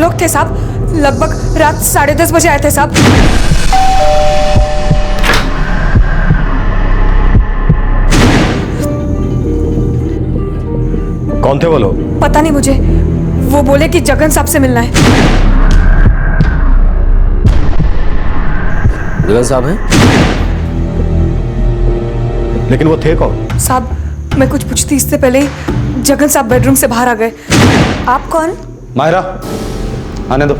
लोग थे साहब, लगभग रात 10:30 बजे आए थे साहब। कौन थे वो लोग? पता नहीं मुझे, वो बोले कि जगन साहब से मिलना है। जगन साहब हैं? लेकिन वो थे कौन? साहब मैं कुछ पूछती इससे पहले ही जगन साहब बेडरूम से बाहर आ गए। आप कौन? मायरा, आने दो।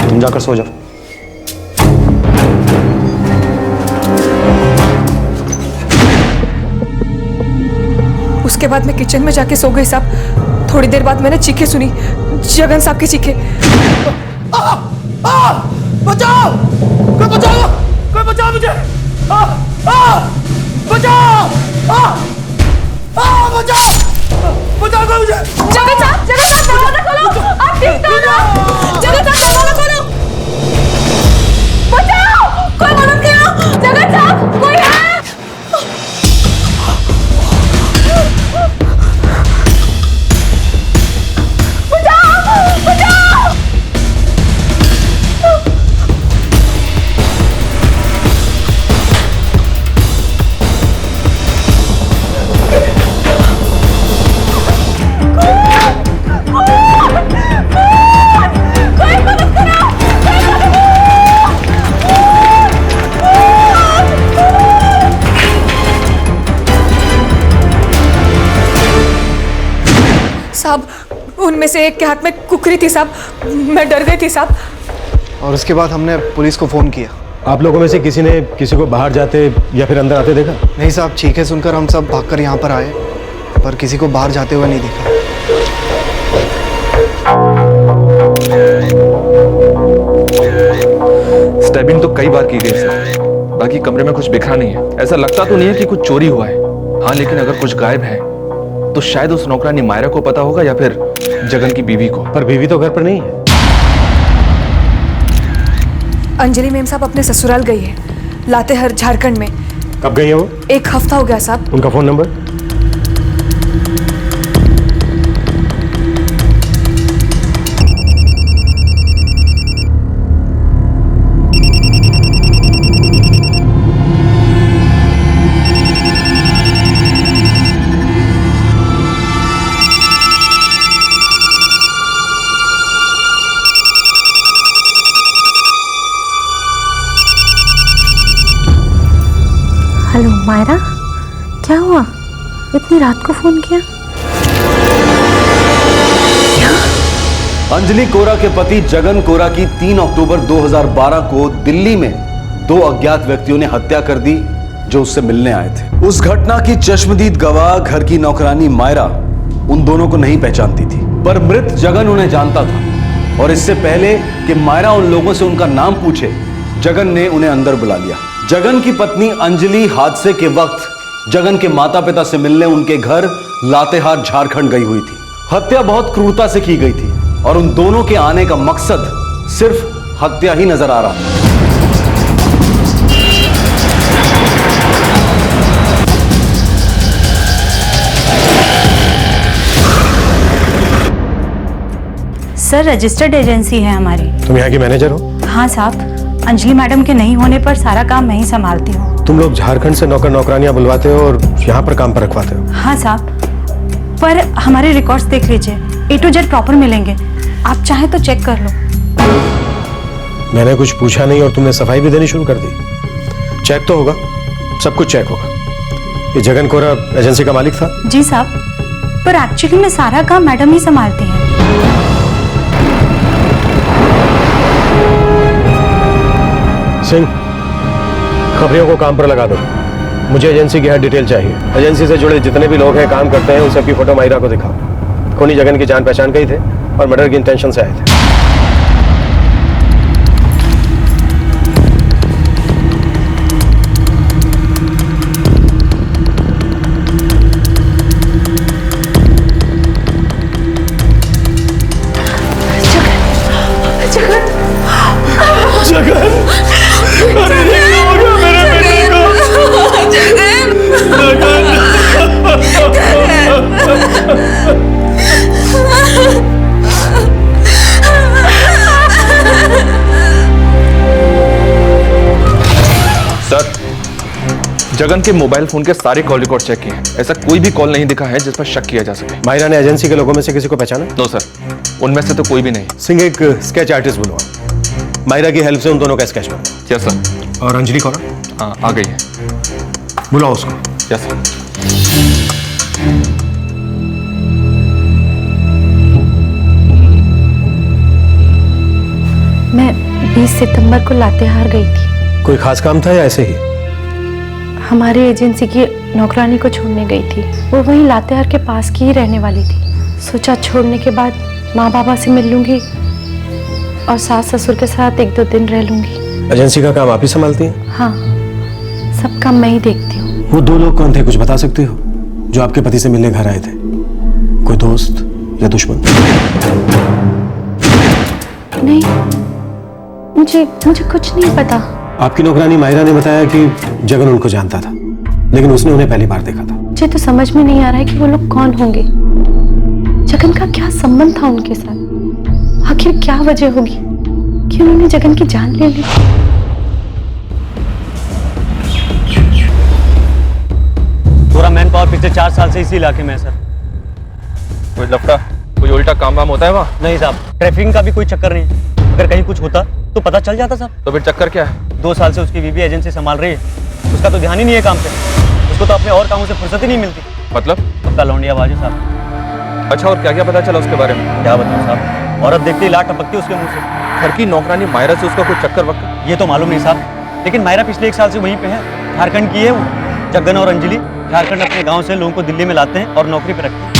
तुम जाकर सो जाओ। उसके बाद मैं किचन में जाके सो गई साहब। थोड़ी देर बाद मैंने चीखें सुनी, जगन साहब की चीखें। बचाओ! कोई बचाओ! कोई बचाओ मुझे! बचाओ! बचाओ! बचाओ कोई मुझे! जगन साहब दरवाजा खोलो! आप ठीक तो हो ना? जगन साहब दरवाजा खोलो! बचाओ! कोई मदद करो! जगन साहब कोई है? साहब उनमें से एक के हाथ में कुकरी थी साहब, मैं डर गई थी साहब। और उसके बाद हमने पुलिस को फ़ोन किया। आप लोगों में से किसी ने किसी को बाहर जाते या फिर अंदर आते देखा? नहीं साहब, चीखें सुनकर हम सब भागकर यहाँ पर आए, पर किसी को बाहर जाते हुए नहीं देखा। स्टैबिंग तो कई बार की गई सर, बाकी कमरे में कुछ बिखरा नहीं है। ऐसा लगता तो नहीं है कि कुछ चोरी हुआ है। हाँ, लेकिन अगर कुछ गायब है तो शायद उस नौकरानी मायरा को पता होगा या फिर जगन की बीवी को। पर बीवी तो घर पर नहीं है। अंजलि मैम साहब अपने ससुराल गई है, लातेहार झारखंड में। कब गई है वो? 1 हफ्ता हो गया साहब। उनका फोन नंबर? हेलो मायरा, क्या हुआ? इतनी रात को फोन किया? क्या? अंजलि कोरा के पति जगन कोरा की 3 अक्टूबर 2012 को दिल्ली में 2 अज्ञात व्यक्तियों ने हत्या कर दी जो उससे मिलने आए थे। उस घटना की चश्मदीद गवाह घर की नौकरानी मायरा उन दोनों को नहीं पहचानती थी, पर मृत जगन उन्हें जानता था। और इससे पहले कि मायरा उन लोगों से उनका नाम पूछे, जगन ने उन्हें अंदर बुला लिया। जगन की पत्नी अंजलि हादसे के वक्त जगन के माता पिता से मिलने उनके घर लातेहार झारखंड गई हुई थी। हत्या बहुत क्रूरता से की गई थी और उन दोनों के आने का मकसद सिर्फ हत्या ही नजर आ रहा था। सर रजिस्टर्ड एजेंसी है हमारी। तुम यहाँ की मैनेजर हो? हाँ साहब, अंजलि मैडम के नहीं होने पर सारा काम मैं ही संभालती हूँ। तुम लोग झारखंड से नौकर नौकरानियां बुलवाते हो और यहाँ पर काम पर रखवाते हो? हाँ साहब, पर हमारे रिकॉर्ड्स देख लीजिए, A to Z प्रॉपर मिलेंगे। आप चाहें तो चेक कर लो। मैंने कुछ पूछा नहीं और तुमने सफाई भी देनी शुरू कर दी। चेक तो होगा, सब कुछ चेक होगा। ये जगन कोरा एजेंसी का मालिक था? जी साहब, पर एक्चुअली में सारा काम मैडम ही संभालती हैं। सिंह, खबरियों को काम पर लगा दो। मुझे एजेंसी की हर डिटेल चाहिए। एजेंसी से जुड़े जितने भी लोग हैं, काम करते हैं, उन सबकी फोटो मायरा को दिखाओ। कोनी जगन की जान पहचान गई थे और मर्डर की इंटेंशन से आए थे। जगन! अरे ये क्या हो गया मेरे बेटे को? जगन के मोबाइल फोन के सारे कॉल रिकॉर्ड चेक किए हैं, ऐसा कोई भी कॉल नहीं दिखा है जिस पर शक किया जा सके। मायरा ने एजेंसी के लोगों में से किसी को पहचाना? नो सर, उनमें से तो कोई भी नहीं। सिंह, एक स्केच आर्टिस्ट बुलवाओ। मायरा की हेल्प से उन दोनों का स्केच बनाओ। Yes sir. और अंजलि कौन? हाँ, आ गई है। बुलाओ उसको। Yes sir. मैं 20 सितंबर को लातेहार गई थी। कोई खास काम था या ऐसे ही? हमारी एजेंसी की नौकरानी को छोड़ने गई थी। वो वहीं लातेहार के पास की ही रहने वाली थी। सोचा छोड़ने के बाद माँ बाबा से मिल लूंगी और सास ससुर के साथ 1-2 दिन रह लूंगी। एजेंसी का काम आप ही संभालती हैं? हाँ, सब काम मैं ही देखती हूँ। वो 2 लोग कौन थे, कुछ बता सकते हो, जो आपके पति से मिलने घर आए थे? कोई दोस्त या दुश्मन? नहीं, मुझे कुछ नहीं पता। आपकी नौकरानी मायरा ने बताया कि जगन उनको जानता था, लेकिन उसने उन्हें पहली बार देखा था। मुझे तो समझ में नहीं आ रहा है कि वो लोग कौन होंगे। जगन का क्या संबंध था उनके साथ? आखिर क्या वजह होगी कि उन्होंने जगन की जान ले ली? पूरा मैन पावर पिछले 4 साल से इसी इलाके में है सर। कोई लफड़ा, कोई उल्टा काम वाम होता है वहाँ? नहीं साहब, ट्रैफिकिंग का भी कोई चक्कर नहीं है। अगर कहीं कुछ होता तो पता चल जाता साहब। तो फिर चक्कर क्या है? 2 साल से उसकी बीवी एजेंसी संभाल रही है। उसका तो ध्यान ही नहीं है काम पे। उसको तो अपने और कामों से फुर्सत ही नहीं मिलती। मतलब? पक्का लौंडिया बाजू साहब। अच्छा, और क्या क्या पता चला उसके बारे में? क्या बताऊँ साहब, औरत देखते ही लाट टपकती है उसके मुंह से। घर की नौकरानी मायरा से उसका कोई चक्कर वक्कर? ये तो मालूम नहीं साहब, लेकिन मायरा पिछले 1 साल से वहीं पे है। झारखंड की है वो। जगन और अंजलि झारखंड अपने गांव से लोगों को दिल्ली में लाते हैं और नौकरी पे रखते हैं।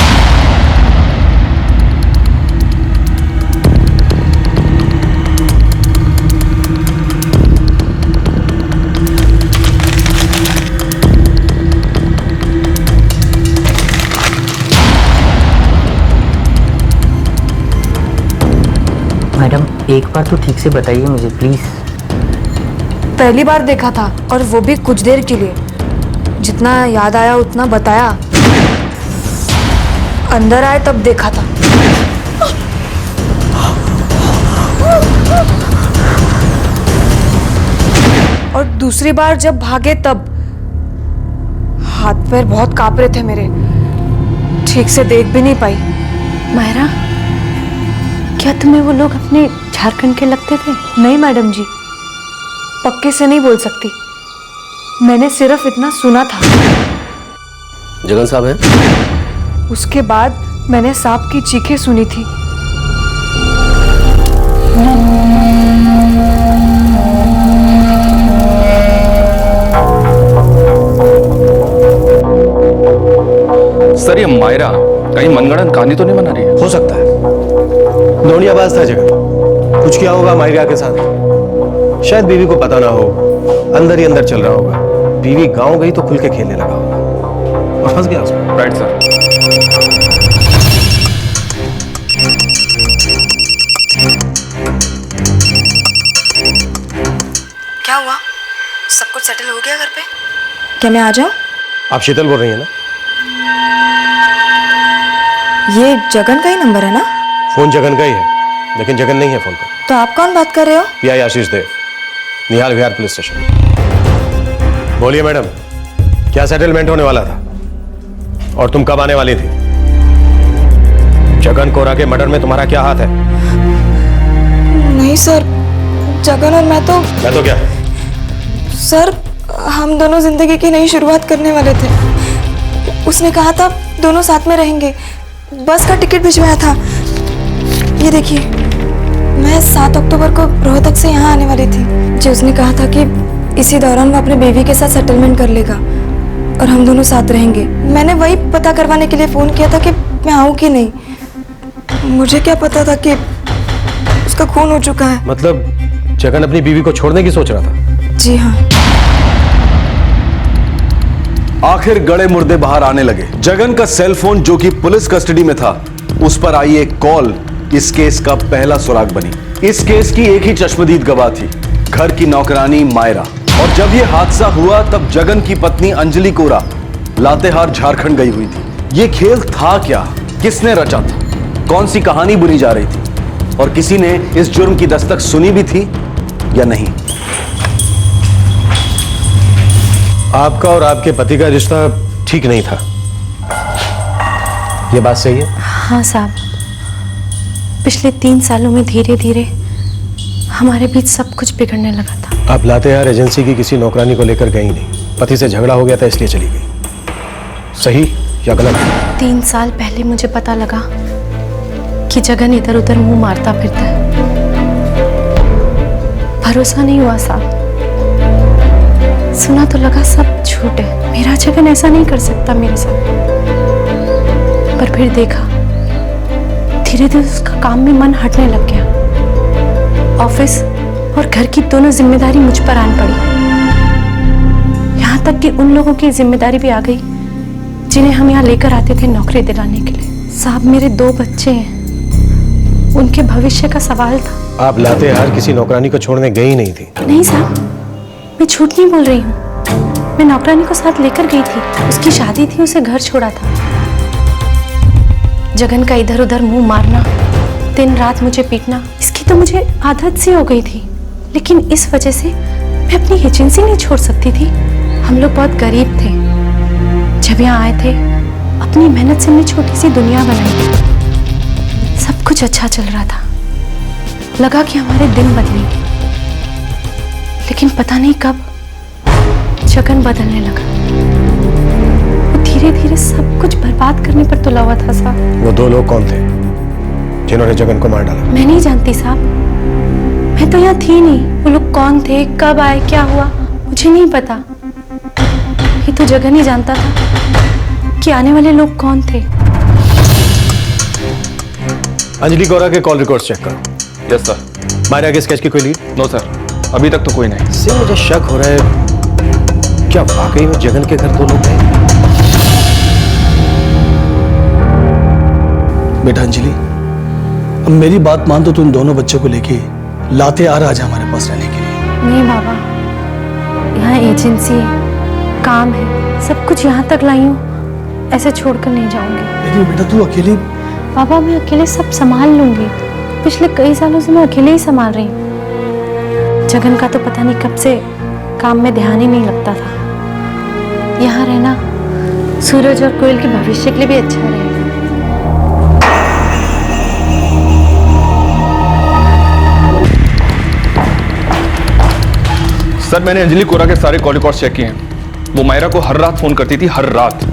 मैडम, एक बार तो ठीक से बताइए मुझे प्लीज। पहली बार देखा था, और वो भी कुछ देर के लिए। जितना याद आया उतना बताया। अंदर आए तब देखा था। और दूसरी बार जब भागे तब हाथ पैर बहुत कांप रहे थे मेरे। ठीक से देख भी नहीं पाई। मायरा, क्या तुम्हें वो लोग अपने झारखंड के लगते थे? नहीं मैडम जी, पक्के से नहीं बोल सकती। मैंने सिर्फ इतना सुना था। जगन साहब हैं? उसके बाद मैंने सांप की चीखें सुनी थी। सर, ये मायरा कहीं मनगढ़ंत कहानी तो नहीं बना रही है? हो सकता है, लौंडियाबाज था जगन। कुछ किया होगा मायरा के साथ। शायद बीवी को पता ना हो, अंदर ही अंदर चल रहा होगा। बीवी गांव गई तो खुल के खेलने लगा होगा और फंस गया उसमें। Right sir. क्या हुआ? सब कुछ सेटल हो गया घर पे? क्या मैं आ जाऊं? आप शीतल बोल रही हैं ना? ये जगन का ही नंबर है ना? फोन जगन का ही है, लेकिन जगन नहीं है फोन पर। तो आप कौन बात कर रहे हो? पीआई आशीष देव, निहाल विहार पुलिस स्टेशन। बोलिए मैडम, क्या सेटलमेंट होने वाला था? और तुम कब आने वाली थी? जगन कोरा के मर्डर में तुम्हारा क्या हाथ है? नहीं सर, जगन और मैं तो क्या? सर, हम दोनों जिंदगी की नई शुरुआत करने वाले थे। उसने कहा था दोनों साथ में रहेंगे। बस का टिकट भिजवाया था। ये देखिए, मैं 7 अक्टूबर को रोहतक से यहाँ आने वाली थी। जो उसने कहा था कि इसी दौरान वो अपने बेबी के साथ सेटलमेंट कर लेगा और हम दोनों साथ रहेंगे। मैंने वही पता करवाने के लिए फ़ोन किया था कि मैं आऊँ कि नहीं। मुझे क्या पता था कि उसका खून हो चुका है। मतलब जगन अपनी बीवी को छोड़ने की सोच रहा था? जी हाँ। आखिर गड़े मुर्दे बाहर आने लगे। जगन का सेल फोन, जो कि पुलिस कस्टडी में था, उस पर आई एक कॉल इस केस का पहला सुराग बनी। इस केस की एक ही चश्मदीद गवाह थी, घर की नौकरानी मायरा। और जब यह हादसा हुआ तब जगन की पत्नी अंजलि कोरा लातेहार झारखंड गई हुई थी। यह खेल था क्या? किसने रचा था? कौन सी कहानी बुनी जा रही थी? और किसी ने इस जुर्म की दस्तक सुनी भी थी या नहीं? आपका और आपके पति का रिश्ता ठीक नहीं था, ये बात सही है? हाँ साहब, पिछले 3 सालों में धीरे धीरे हमारे बीच सब कुछ बिगड़ने लगा था। आप लातेहार एजेंसी की किसी नौकरानी को लेकर गई नहीं, पति से झगड़ा हो गया था इसलिए चली गई, सही या गलत? 3 साल पहले मुझे पता लगा कि जगन इधर उधर मुंह मारता फिरता है। भरोसा नहीं हुआ साहब, सुना तो लगा सब झूठ है, मेरा जगन ऐसा नहीं कर सकता मेरे साथ। पर फिर देखा, धीरे धीरे उसका काम में मन हटने लग गया। ऑफिस और घर की दोनों जिम्मेदारी मुझ पर आन पड़ी। यहाँ तक कि उन लोगों की जिम्मेदारी भी आ गई जिन्हें हम यहाँ लेकर आते थे नौकरी दिलाने के लिए। साहब, मेरे 2 बच्चे हैं, उनके भविष्य का सवाल था। आप लातेहार किसी नौकरानी को छोड़ने गई नहीं थी? नहीं साहब, मैं झूठ नहीं बोल रही हूँ। मैं नौकरानी को साथ लेकर गई थी, उसकी शादी थी, उसे घर छोड़ा था। जगन का इधर उधर मुंह मारना, दिन रात मुझे पीटना, इसकी तो मुझे आदत सी हो गई थी। लेकिन इस वजह से मैं अपनी एजेंसी नहीं छोड़ सकती थी। हम लोग बहुत गरीब थे। जब यहाँ आए थे, अपनी मेहनत से हमने छोटी सी दुनिया बनाई। सब कुछ अच्छा चल रहा था, लगा कि हमारे दिन बदलेंगे। लेकिन पता नहीं कब जगन बदलने लगा। वो धीरे धीरे सब कुछ बर्बाद करने पर तुला हुआ था साहब। वो 2 लोग कौन थे जिन्होंने जगन को मार डाला? मैं नहीं जानती साहब, मैं तो यहाँ थी नहीं। वो लोग कौन थे, कब आए, क्या हुआ, मुझे नहीं पता। ये तो जगन ही जानता था कि आने वाले लोग कौन थे। अंजलि गौरा के कॉल रिकॉर्ड्स चेक करो। Yes sir. मायरा के स्केच की कोई लीड? नो सर, अभी तक तो कोई नहीं। इससे मुझे शक हो रहा है, क्या वाकई में जगन के घर 2 लोग हैं? बेटा अंजलि, अब मेरी बात मान तो तुम दोनों बच्चों को लेके लातेहार आ जा हमारे पास रहने के लिए। नहीं बाबा, यहाँ एजेंसी है, काम है, सब कुछ यहाँ तक लाई हूँ, ऐसे छोड़कर नहीं जाऊंगी। लेकिन बेटा तू अकेली। बाबा, मैं अकेले सब संभाल लूंगी। पिछले कई सालों से मैं अकेले ही संभाल रही हूँ। जगन का तो पता नहीं कब से काम में ध्यान ही नहीं लगता था। यहाँ रहना सूरज और कोयल के भविष्य के लिए भी अच्छा रहेगा। सर, मैंने अंजलि कोरा के सारे कॉल रिकॉर्ड्स चेक किए हैं। वो मायरा को हर रात फोन करती थी, हर रात।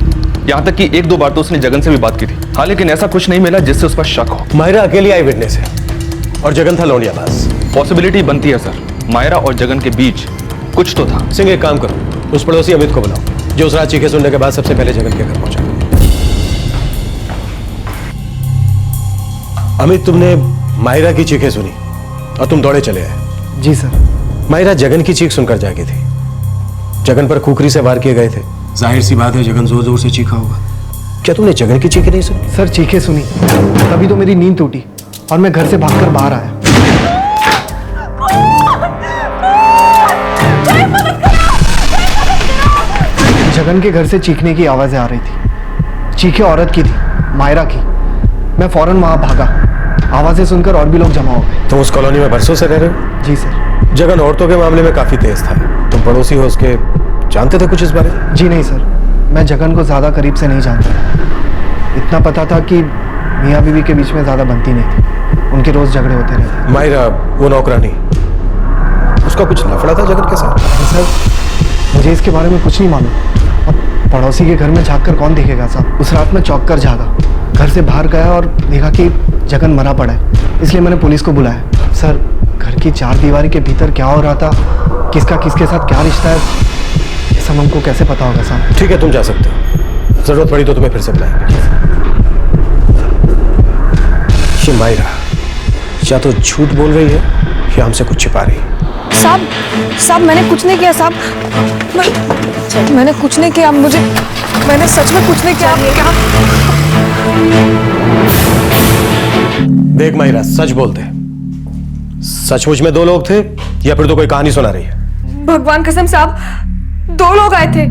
यहाँ तक कि 1-2 बार तो उसने जगन से भी बात की थी। हाँ, लेकिन ऐसा कुछ नहीं मिला जिससे उस पर शक हो। मायरा अकेली आई विटनेस है और जगन था लौंडियाबाज। पॉसिबिलिटी बनती है सर, मायरा और जगन के बीच कुछ तो था। सिंह, एक काम करो, उस पड़ोसी अमित को बुलाओ जो उस रात चीखे सुनने के बाद सबसे पहले जगन के घर पहुंचा। अमित, तुमने मायरा की चीखें सुनी और तुम दौड़े चले आए। जी सर। मायरा जगन की चीख सुनकर जागी थी। जगन पर खुखरी से वार किए गए थे। जाहिर सी बात है जगन जोर जोर से चीखा होगा। क्या तुमने जगन की चीखें नहीं सुनी? सर चीखें सुनी, तभी तो मेरी नींद टूटी और मैं घर से भागकर बाहर आया। जगन के घर से चीखने की आवाजें आ रही थी। चीखें औरत की थी, मायरा की। मैं फौरन वहां भागा। आवाजें सुनकर और भी लोग जमा हो गए। तुम उस कॉलोनी में बरसों से रह रहे हो? जी सर। जगन औरतों के मामले में काफी तेज था। तुम पड़ोसी हो उसके, जानते थे कुछ इस बारे में? जी नहीं सर, मैं जगन को ज्यादा करीब से नहीं जानता। इतना पता था कि मियाँ बीवी के बीच में ज्यादा बनती नहीं थी, उनके रोज झगड़े होते रहते। मायरा, वो नौकरानी, उसका कुछ लफड़ा था जगन के साथ? सर मुझे इसके बारे में कुछ नहीं मालूम। अब पड़ोसी के घर में झाँक कर कौन देखेगा साहब। उस रात मैं चौंक कर जागा, घर से बाहर गया और देखा कि जगन मरा पड़ा है। इसलिए मैंने पुलिस को बुलाया। सर, घर की 4 दीवारी के भीतर क्या हो रहा था, किसका किसके साथ क्या रिश्ता है, ये सब हमको कैसे पता होगा साहब? ठीक है, तुम जा सकते हो। जरूरत पड़ी तो तुम्हें फिर से बुलाएंगे। ये मायरा या तो झूठ बोल रही है या हमसे कुछ छिपा रही है। साहब, मैंने कुछ नहीं किया साहब। मैंने कुछ नहीं किया, मैंने सच में कुछ नहीं किया। क्या? देख मायरा, सच बोलते, सचमुच में 2 लोग थे या फिर तो कोई कहानी सुना रही है? भगवान कसम साहब, 2 लोग आए थे।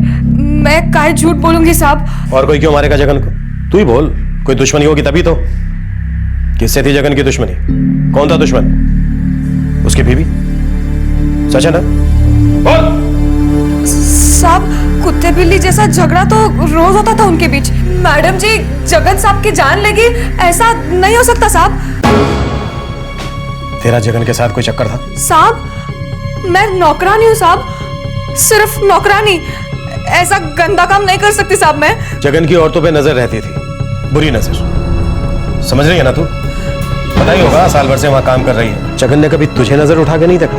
मैं काहे झूठ बोलूंगी साहब। और कोई क्यों मारेगा जगन को? तू ही बोल, कोई दुश्मनी होगी तभी तो। किससे थी जगन की दुश्मनी? कौन था दुश्मन? उसकी बीवी? सच है ना? बोल। साहब, कुत्ते बिल्ली जैसा झगड़ा तो रोज होता था उनके बीच। मैडम जी, जगन साहब की जान लेगी ऐसा नहीं हो सकता साहब। तेरा जगन के साथ कोई चक्कर था? साहब मैं नौकरानी हूँ साहब, सिर्फ नौकरानी। ऐसा गंदा काम नहीं कर सकती साहब मैं। जगन की औरतों पे नजर रहती थी, बुरी नजर, समझ रही है ना तू? पता ही होगा, साल भर से वहां काम कर रही है। जगन ने कभी तुझे नजर उठा के नहीं देखा?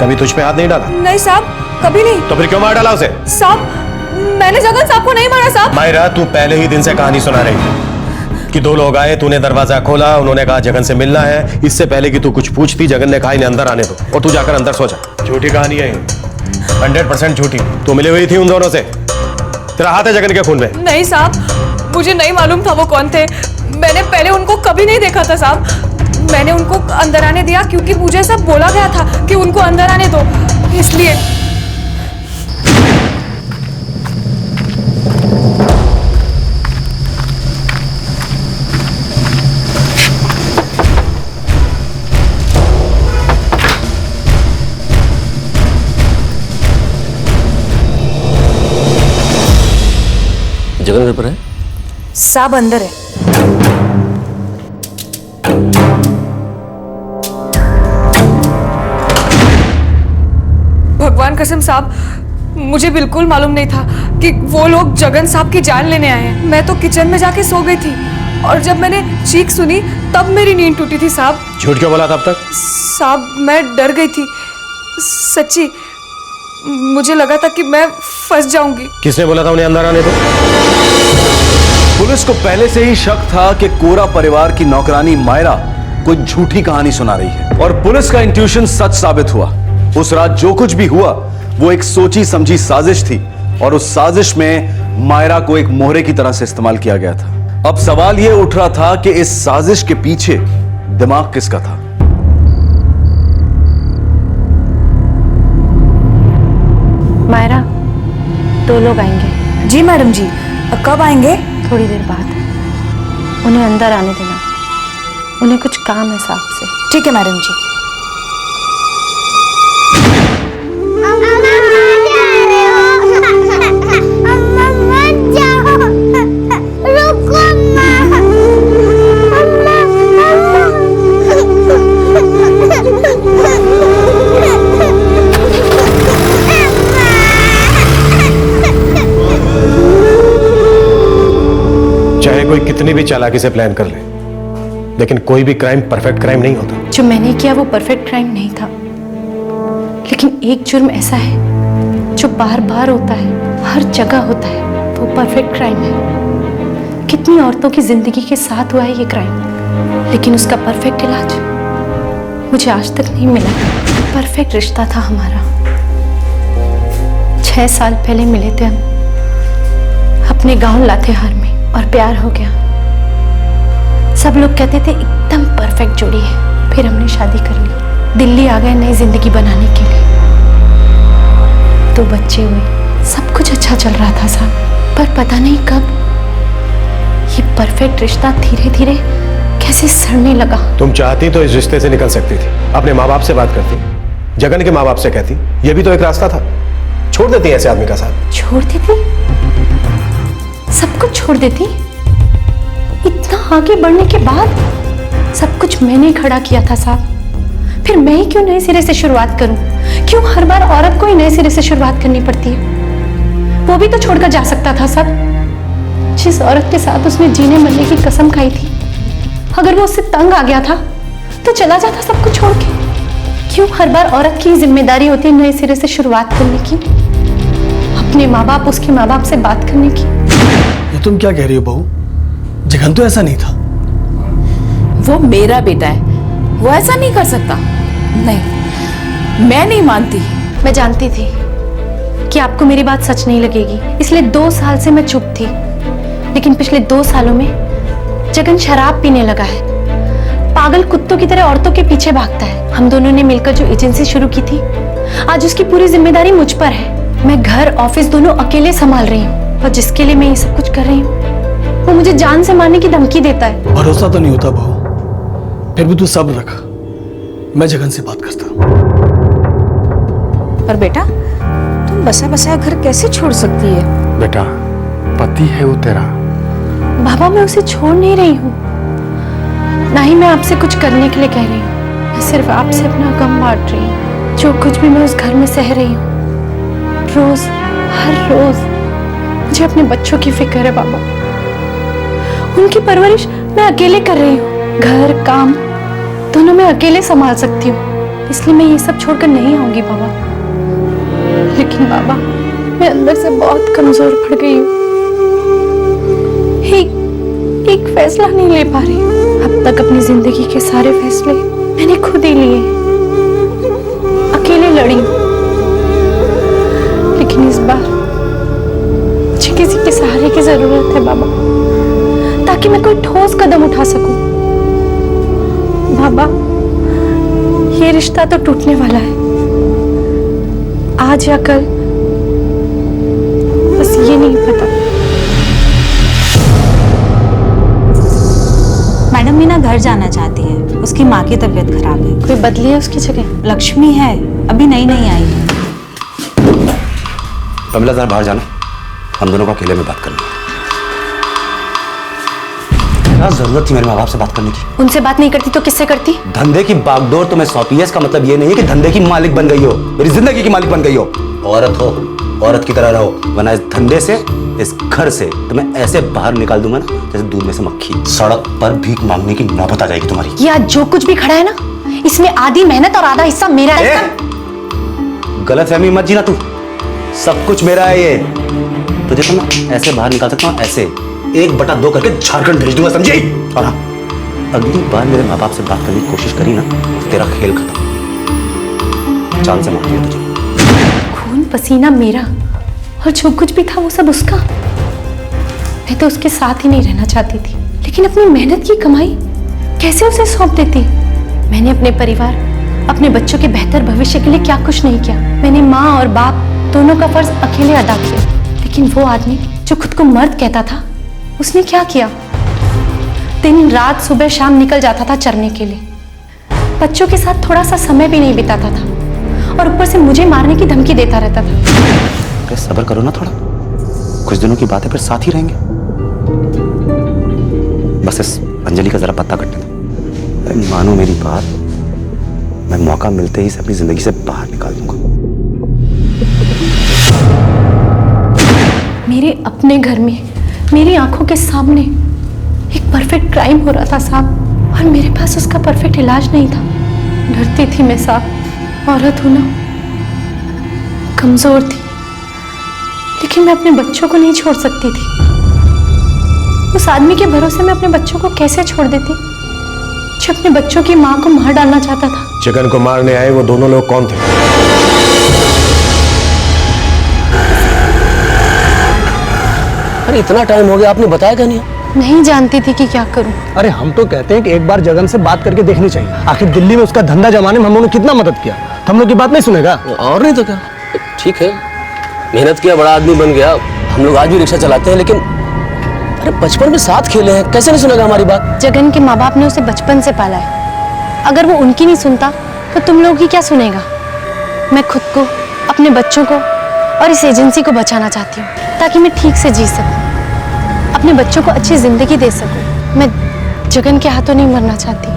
कभी तुझ पे हाथ नहीं डाला? नहीं साहब, कभी नहीं। तो फिर क्यों मार डाला उसे? साहब मैंने जगन साहब को नहीं मारा साहब। मायरा, तू पहले ही दिन से कहानी सुना रही है कि 2 लोग आए, तूने दरवाजा खोला, उन्होंने कहा जगन से मिलना है। इससे पहले कि तू कुछ पूछती, जगन ने कहा इन्हें अंदर आने दो, और तू जाकर अंदर सो जा। झूठी कहानी है, 100% झूठी। तू मिली हुई थी उन दोनों से, तेरा हाथ है जगन के खून में। नहीं साहब, मुझे नहीं मालूम था वो कौन थे। मैंने पहले उनको कभी नहीं देखा था साहब। मैंने उनको अंदर आने दिया क्योंकि मुझे सब बोला गया था कि उनको अंदर आने दो, इसलिए। जगन घर पर है? साहब अंदर है। भगवान कसम साहब, मुझे बिल्कुल मालूम नहीं था कि वो लोग जगन साहब की जान लेने आए हैं। मैं तो किचन में जाके सो गई थी और जब मैंने चीख सुनी तब मेरी नींद टूटी थी साहब। झूठ क्यों बोला तब तक? साहब मैं डर गई थी, सच्ची। मुझे लगा था कि मैं फंस जाऊंगी। किसने बोला था उन्हें अंदर आने दो? पुलिस को पहले से ही शक था कि कोरा परिवार की नौकरानी मायरा कोई झूठी कहानी सुना रही है, और पुलिस का इंट्यूशन सच साबित हुआ। उस रात जो कुछ भी हुआ वो एक सोची समझी साजिश थी, और उस साजिश में मायरा को एक मोहरे की तरह से इस्तेमाल किया गया था। अब सवाल यह उठ रहा था कि इस साजिश के पीछे दिमाग किसका था? मायरा, 2 लोग आएंगे। जी मैडम जी, कब आएंगे? थोड़ी देर बाद। उन्हें अंदर आने देना, उन्हें कुछ काम है साहब से। ठीक है मैडम जी। चाहे कोई कितनी भी चालाकी से प्लान कर ले, लेकिन कोई भी क्राइम परफेक्ट क्राइम नहीं होता। जो मैंने किया वो परफेक्ट क्राइम नहीं था, लेकिन एक जुर्म ऐसा है जो बार बार होता है, हर जगह होता है, वो परफेक्ट क्राइम है। कितनी औरतों की जिंदगी के साथ हुआ है ये क्राइम, लेकिन उसका परफेक्ट इलाज मुझे आज तक नहीं मिला। परफेक्ट रिश्ता था हमारा। 6 साल पहले मिले थे हम अपने गांव लातेहार में, और प्यार हो गया। सब लोग कहते थे एकदम परफेक्ट जोड़ी है। फिर हमने शादी कर ली, दिल्ली आ गए नई जिंदगी बनाने के लिए। 2 बच्चे हुए, सब कुछ अच्छा चल रहा था साहब, पर पता नहीं कब ये परफेक्ट रिश्ता धीरे धीरे कैसे सड़ने लगा। तुम चाहती तो इस रिश्ते से निकल सकती थी, अपने माँ बाप से बात करती, जगन के माँ बाप से कहती, यह भी तो एक रास्ता था। छोड़ देती ऐसे आदमी का साथ। छोड़ देती? सब कुछ छोड़ देती? इतना आगे बढ़ने के बाद? सब कुछ मैंने खड़ा किया था साहब, फिर मैं ही क्यों नए सिरे से शुरुआत करूं? क्यों हर बार औरत को ही नए सिरे से शुरुआत करनी पड़ती है? वो भी तो छोड़कर जा सकता था सब। जिस औरत के साथ उसने जीने मरने की कसम खाई थी, अगर वो उससे तंग आ गया था तो चला जाता सब कुछ छोड़ के। क्यों हर बार औरत की जिम्मेदारी होती है नए सिरे से शुरुआत करने की, अपने माँ बाप, उसके माँ बाप से बात करने की? ये तुम क्या कह रही हो बहू? जगन तो ऐसा नहीं था। वो मेरा बेटा है, वो ऐसा नहीं कर सकता। नहीं, मैं नहीं मानती। मैं जानती थी कि आपको मेरी बात सच नहीं लगेगी, इसलिए 2 साल से मैं चुप थी। लेकिन पिछले 2 सालों में जगन शराब पीने लगा है, पागल कुत्तों की तरह औरतों के पीछे भागता है। हम दोनों ने मिलकर जो एजेंसी शुरू की थी, आज उसकी पूरी जिम्मेदारी मुझ पर है। मैं घर ऑफिस दोनों अकेले संभाल रही हूँ, और जिसके लिए मैं ये सब कुछ कर रही हूँ वो मुझे जान से मारने की धमकी देता है। भरोसा तो नहीं होता बहू, फिर भी तू सब्र रख, मैं जगन से बात करता हूँ। पर बेटा, तुम बसा बसाया घर कैसे छोड़ सकती है? बेटा, पति है वो तेरा। बाबा मैं उसे छोड़ नहीं रही हूँ, ना ही मैं आपसे कुछ करने के लिए कह रही हूँ। मैं सिर्फ आपसे अपना गम बांट रही हूँ। जो कुछ भी मैं उस घर में सह रही हूँ, रोज हर रोज मुझे अपने बच्चों की फिक्र है बाबा। उनकी परवरिश मैं अकेले कर रही हूँ। घर काम दोनों मैं अकेले संभाल सकती हूँ, इसलिए मैं ये सब छोड़कर नहीं आऊंगी बाबा। लेकिन बाबा मैं अंदर से बहुत कमजोर पड़ गई हूँ। एक फैसला नहीं ले पा रही हूँ। अब तक अपनी जिंदगी के सारे फैसले मैंने खुद ही लिए, अकेले लड़ी, लेकिन इस बार मुझे किसी के सहारे की जरूरत है बाबा, ताकि मैं कोई ठोस कदम उठा सकूं। बाबा ये रिश्ता तो टूटने वाला है, आज या कल, बस ये नहीं पता। मैडम मीना घर जाना चाहती है, उसकी माँ की तबीयत खराब है। कोई बदली है उसकी जगह? लक्ष्मी है, अभी नई नई आई है। कमला जरा बाहर जाना, हम दोनों को अकेले में बात करनी है। क्या जरूरत थी मेरे माँ बाप से बात करने की? उनसे बात नहीं करती तो किससे करती? धंधे की बागडोर तुम्हें सौंपी है, इसका मतलब ये नहीं है कि धंधे की मालिक बन गई हो, मेरी जिंदगी की मालिक बन गई हो। औरत हो, औरत की तरह रहो, वरना इस धंधे से, इस घर से तुम्हें ऐसे बाहर निकाल दूंगा ना जैसे दूध में से मक्खी। सड़क पर भीख मांगने की नौबत आ जाएगी तुम्हारी। ये आज जो कुछ भी खड़ा है ना, इसमें आधी मेहनत और आधा हिस्सा मेरा है। गलतफहमी मत जीना तू, सब कुछ मेरा है ये। तुझे तो मैं ऐसे बाहर निकाल सकता हूँ, ऐसे 1/2 करके झारखंड भेज दूंगा, समझी? और हाँ, अगली बार मेरे माँ बाप से बात करने की कोशिश करी ना तो तेरा खेल खत्म, जान से मारती है तुझे। खून पसीना मेरा और जो कुछ भी था वो सब उसका। मैं तो उसके साथ ही नहीं रहना चाहती थी, लेकिन अपनी मेहनत की कमाई कैसे उसे सौंप देती? मैंने अपने परिवार, अपने बच्चों के बेहतर भविष्य के लिए क्या कुछ नहीं किया। मैंने माँ और बाप दोनों का फर्ज अकेले अदा किया, लेकिन वो आदमी जो खुद को मर्द कहता था, उसने क्या किया? दिन रात सुबह शाम निकल जाता था चरने के लिए, बच्चों के साथ थोड़ा सा समय भी नहीं बिताता था, और ऊपर से मुझे मारने की धमकी देता रहता था। अरे सब्र करो ना थोड़ा, कुछ दिनों की बात है, फिर साथ ही रहेंगे। बस इस अंजलि का जरा पत्ता कटने दो। मानो मेरी बात, मैं मौका मिलते ही इसे अपनी जिंदगी से बाहर निकाल दूंगा। मेरे अपने घर में, मेरी आंखों के सामने एक परफेक्ट क्राइम हो रहा था साहब, और मेरे पास उसका परफेक्ट इलाज नहीं था। डरती थी मैं साहब, औरत हूं ना, कमजोर थी, लेकिन मैं अपने बच्चों को नहीं छोड़ सकती थी। उस आदमी के भरोसे मैं अपने बच्चों को कैसे छोड़ देती, जो अपने बच्चों की माँ को मार डालना चाहता था। जगन को मारने आए वो दोनों लोग कौन थे? अरे इतना टाइम हो गया, आपने बताया क्या नहीं? नहीं जानती थी कि क्या करूं। अरे हम तो कहते हैं कि एक बार जगन से बात करके देखनी चाहिए। आखिर दिल्ली में उसका धंधा जमाने में हम लोगों ने कितना मदद किया, तो हम लोग की बात नहीं सुनेगा? और नहीं तो क्या, ठीक है, मेहनत किया, बड़ा आदमी बन गया, हम लोग आज भी रिक्शा चलाते हैं, लेकिन अरे बचपन में साथ खेले हैं, कैसे नहीं सुनेगा हमारी बात? जगन के माँ बाप ने उसे बचपन से पाला है, अगर वो उनकी नहीं सुनता तो तुम लोग की क्या सुनेगा? मैं खुद को, अपने बच्चों को और इस एजेंसी को बचाना चाहती हूँ, ताकि मैं ठीक से जी सकूं, अपने बच्चों को अच्छी जिंदगी दे सकूं। मैं जगन के हाथों नहीं मरना चाहती।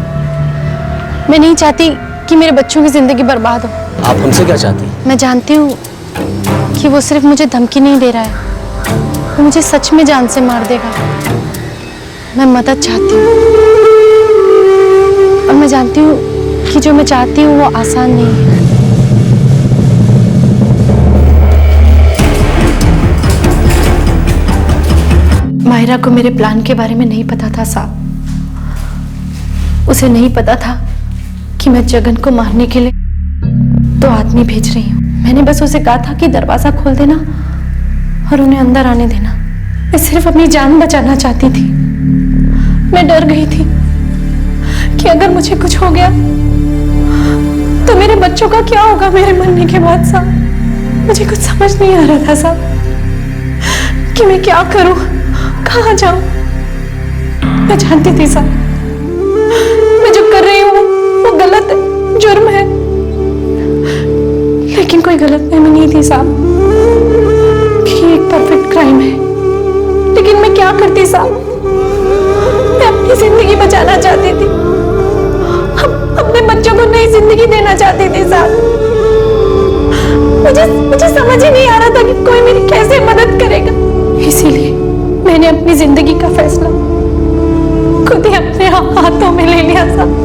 मैं नहीं चाहती कि मेरे बच्चों की जिंदगी बर्बाद हो। आप हमसे क्या चाहती हैं? मैं जानती हूँ कि वो सिर्फ मुझे धमकी नहीं दे रहा है, वो मुझे सच में जान से मार देगा। मैं मदद चाहती हूँ, और मैं जानती हूँ कि जो मैं चाहती हूँ वो आसान नहीं है। मायरा को मेरे प्लान के बारे में नहीं पता था साहब। उसे नहीं पता था कि मैं जगन को मारने के लिए 2 आदमी भेज रही हूँ। मैंने बस उसे कहा था कि दरवाजा खोल देना और उन्हें अंदर आने देना। मैं सिर्फ अपनी जान बचाना चाहती थी। मैं डर गई थी कि अगर मुझे कुछ हो गया तो मेरे बच्चों का क्या होगा मेरे मरने के बाद साहब। मुझे कुछ समझ नहीं आ रहा था साहब कि मैं क्या करूं, कहां जाऊं। मैं जानती थी साहब, मैं जो कर रही हूं वो गलत है, जुर्म है, लेकिन कोई गलत फहमी नहीं थी साहब। कि ये एक परफेक्ट क्राइम है, लेकिन मैं क्या करती साहब? मैं अपनी जिंदगी बचाना चाहती थी, अपने बच्चों को नई जिंदगी देना चाहती थी साहब। मुझे समझ ही नहीं आ रहा था कि कोई मेरी कैसे मदद करेगा। इसीलिए मैंने अपनी जिंदगी का फैसला खुद ही अपने हाथों में ले लिया साहब।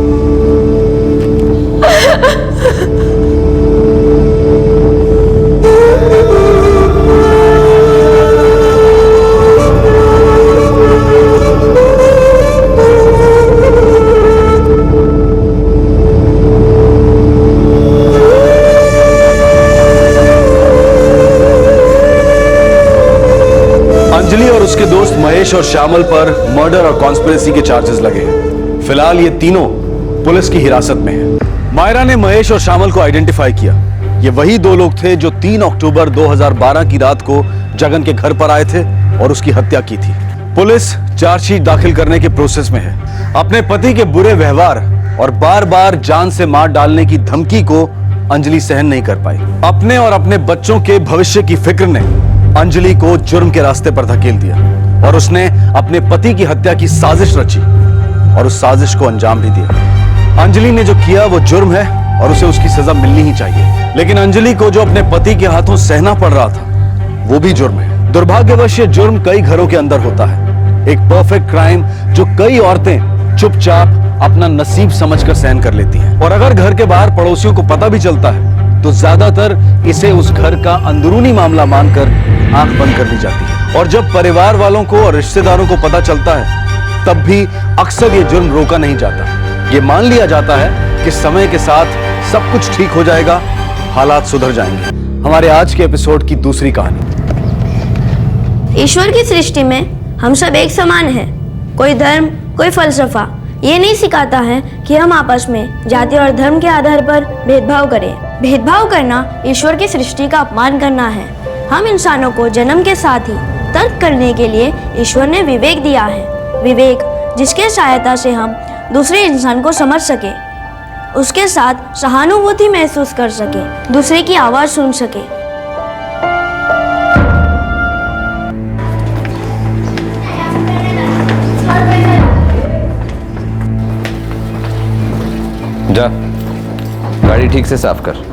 अंजलि और उसके दोस्त महेश और श्यामल पर मर्डर और कॉन्स्पिरेसी के चार्जेस लगे हैं। फिलहाल ये तीनों पुलिस की हिरासत में हैं। मायरा ने महेश और श्यामल को आइडेंटिफाई किया। ये वही दो लोग थे जो 3 अक्टूबर 2012 की रात को जगन के घर पर आए थे और उसकी हत्या की थी। पुलिस चार्जशीट दाखिल करने के प्रोसेस में है। अपने पति के बुरे व्यवहार और बार बार जान से मार डालने की धमकी को अंजलि सहन नहीं कर पाई। अपने और अपने बच्चों के भविष्य की फिक्र ने अंजलि को जुर्म के रास्ते पर धकेल दिया और उसने अपने पति की हत्या की साजिश रची और उस साजिश को अंजाम भी दिया। अंजलि ने जो किया वो जुर्म है और उसे उसकी सजा मिलनी ही चाहिए, लेकिन अंजलि को जो अपने पति के हाथों सहना पड़ रहा था वो भी जुर्म है। दुर्भाग्यवश ये जुर्म कई घरों के अंदर होता है, एक परफेक्ट क्राइम जो कई औरतें चुपचाप अपना नसीब समझकर सहन कर लेती हैं। और अगर घर के बाहर पड़ोसियों को पता भी चलता है तो ज्यादातर इसे उस घर का अंदरूनी मामला मानकर आंख बंद कर ली जाती है। और जब परिवार वालों को और रिश्तेदारों को पता चलता है तब भी अक्सर ये जुर्म रोका नहीं जाता। ये मान लिया जाता है कि समय के साथ सब कुछ ठीक हो जाएगा, हालात सुधर जाएंगे। हमारे आज के एपिसोड की दूसरी कहानी। ईश्वर की सृष्टि में हम सब एक समान हैं। कोई धर्म, कोई फलसफा ये नहीं सिखाता है कि हम आपस में जाति और धर्म के आधार पर भेदभाव करें। भेदभाव करना ईश्वर की सृष्टि का अपमान करना है। हम इंसानों को जन्म के साथ ही तर्क करने के लिए ईश्वर ने विवेक दिया है। विवेक जिसके सहायता से हम दूसरे इंसान को समझ सके, उसके साथ सहानुभूति महसूस कर सके, दूसरे की आवाज सुन सके। जा, गाड़ी ठीक से साफ कर।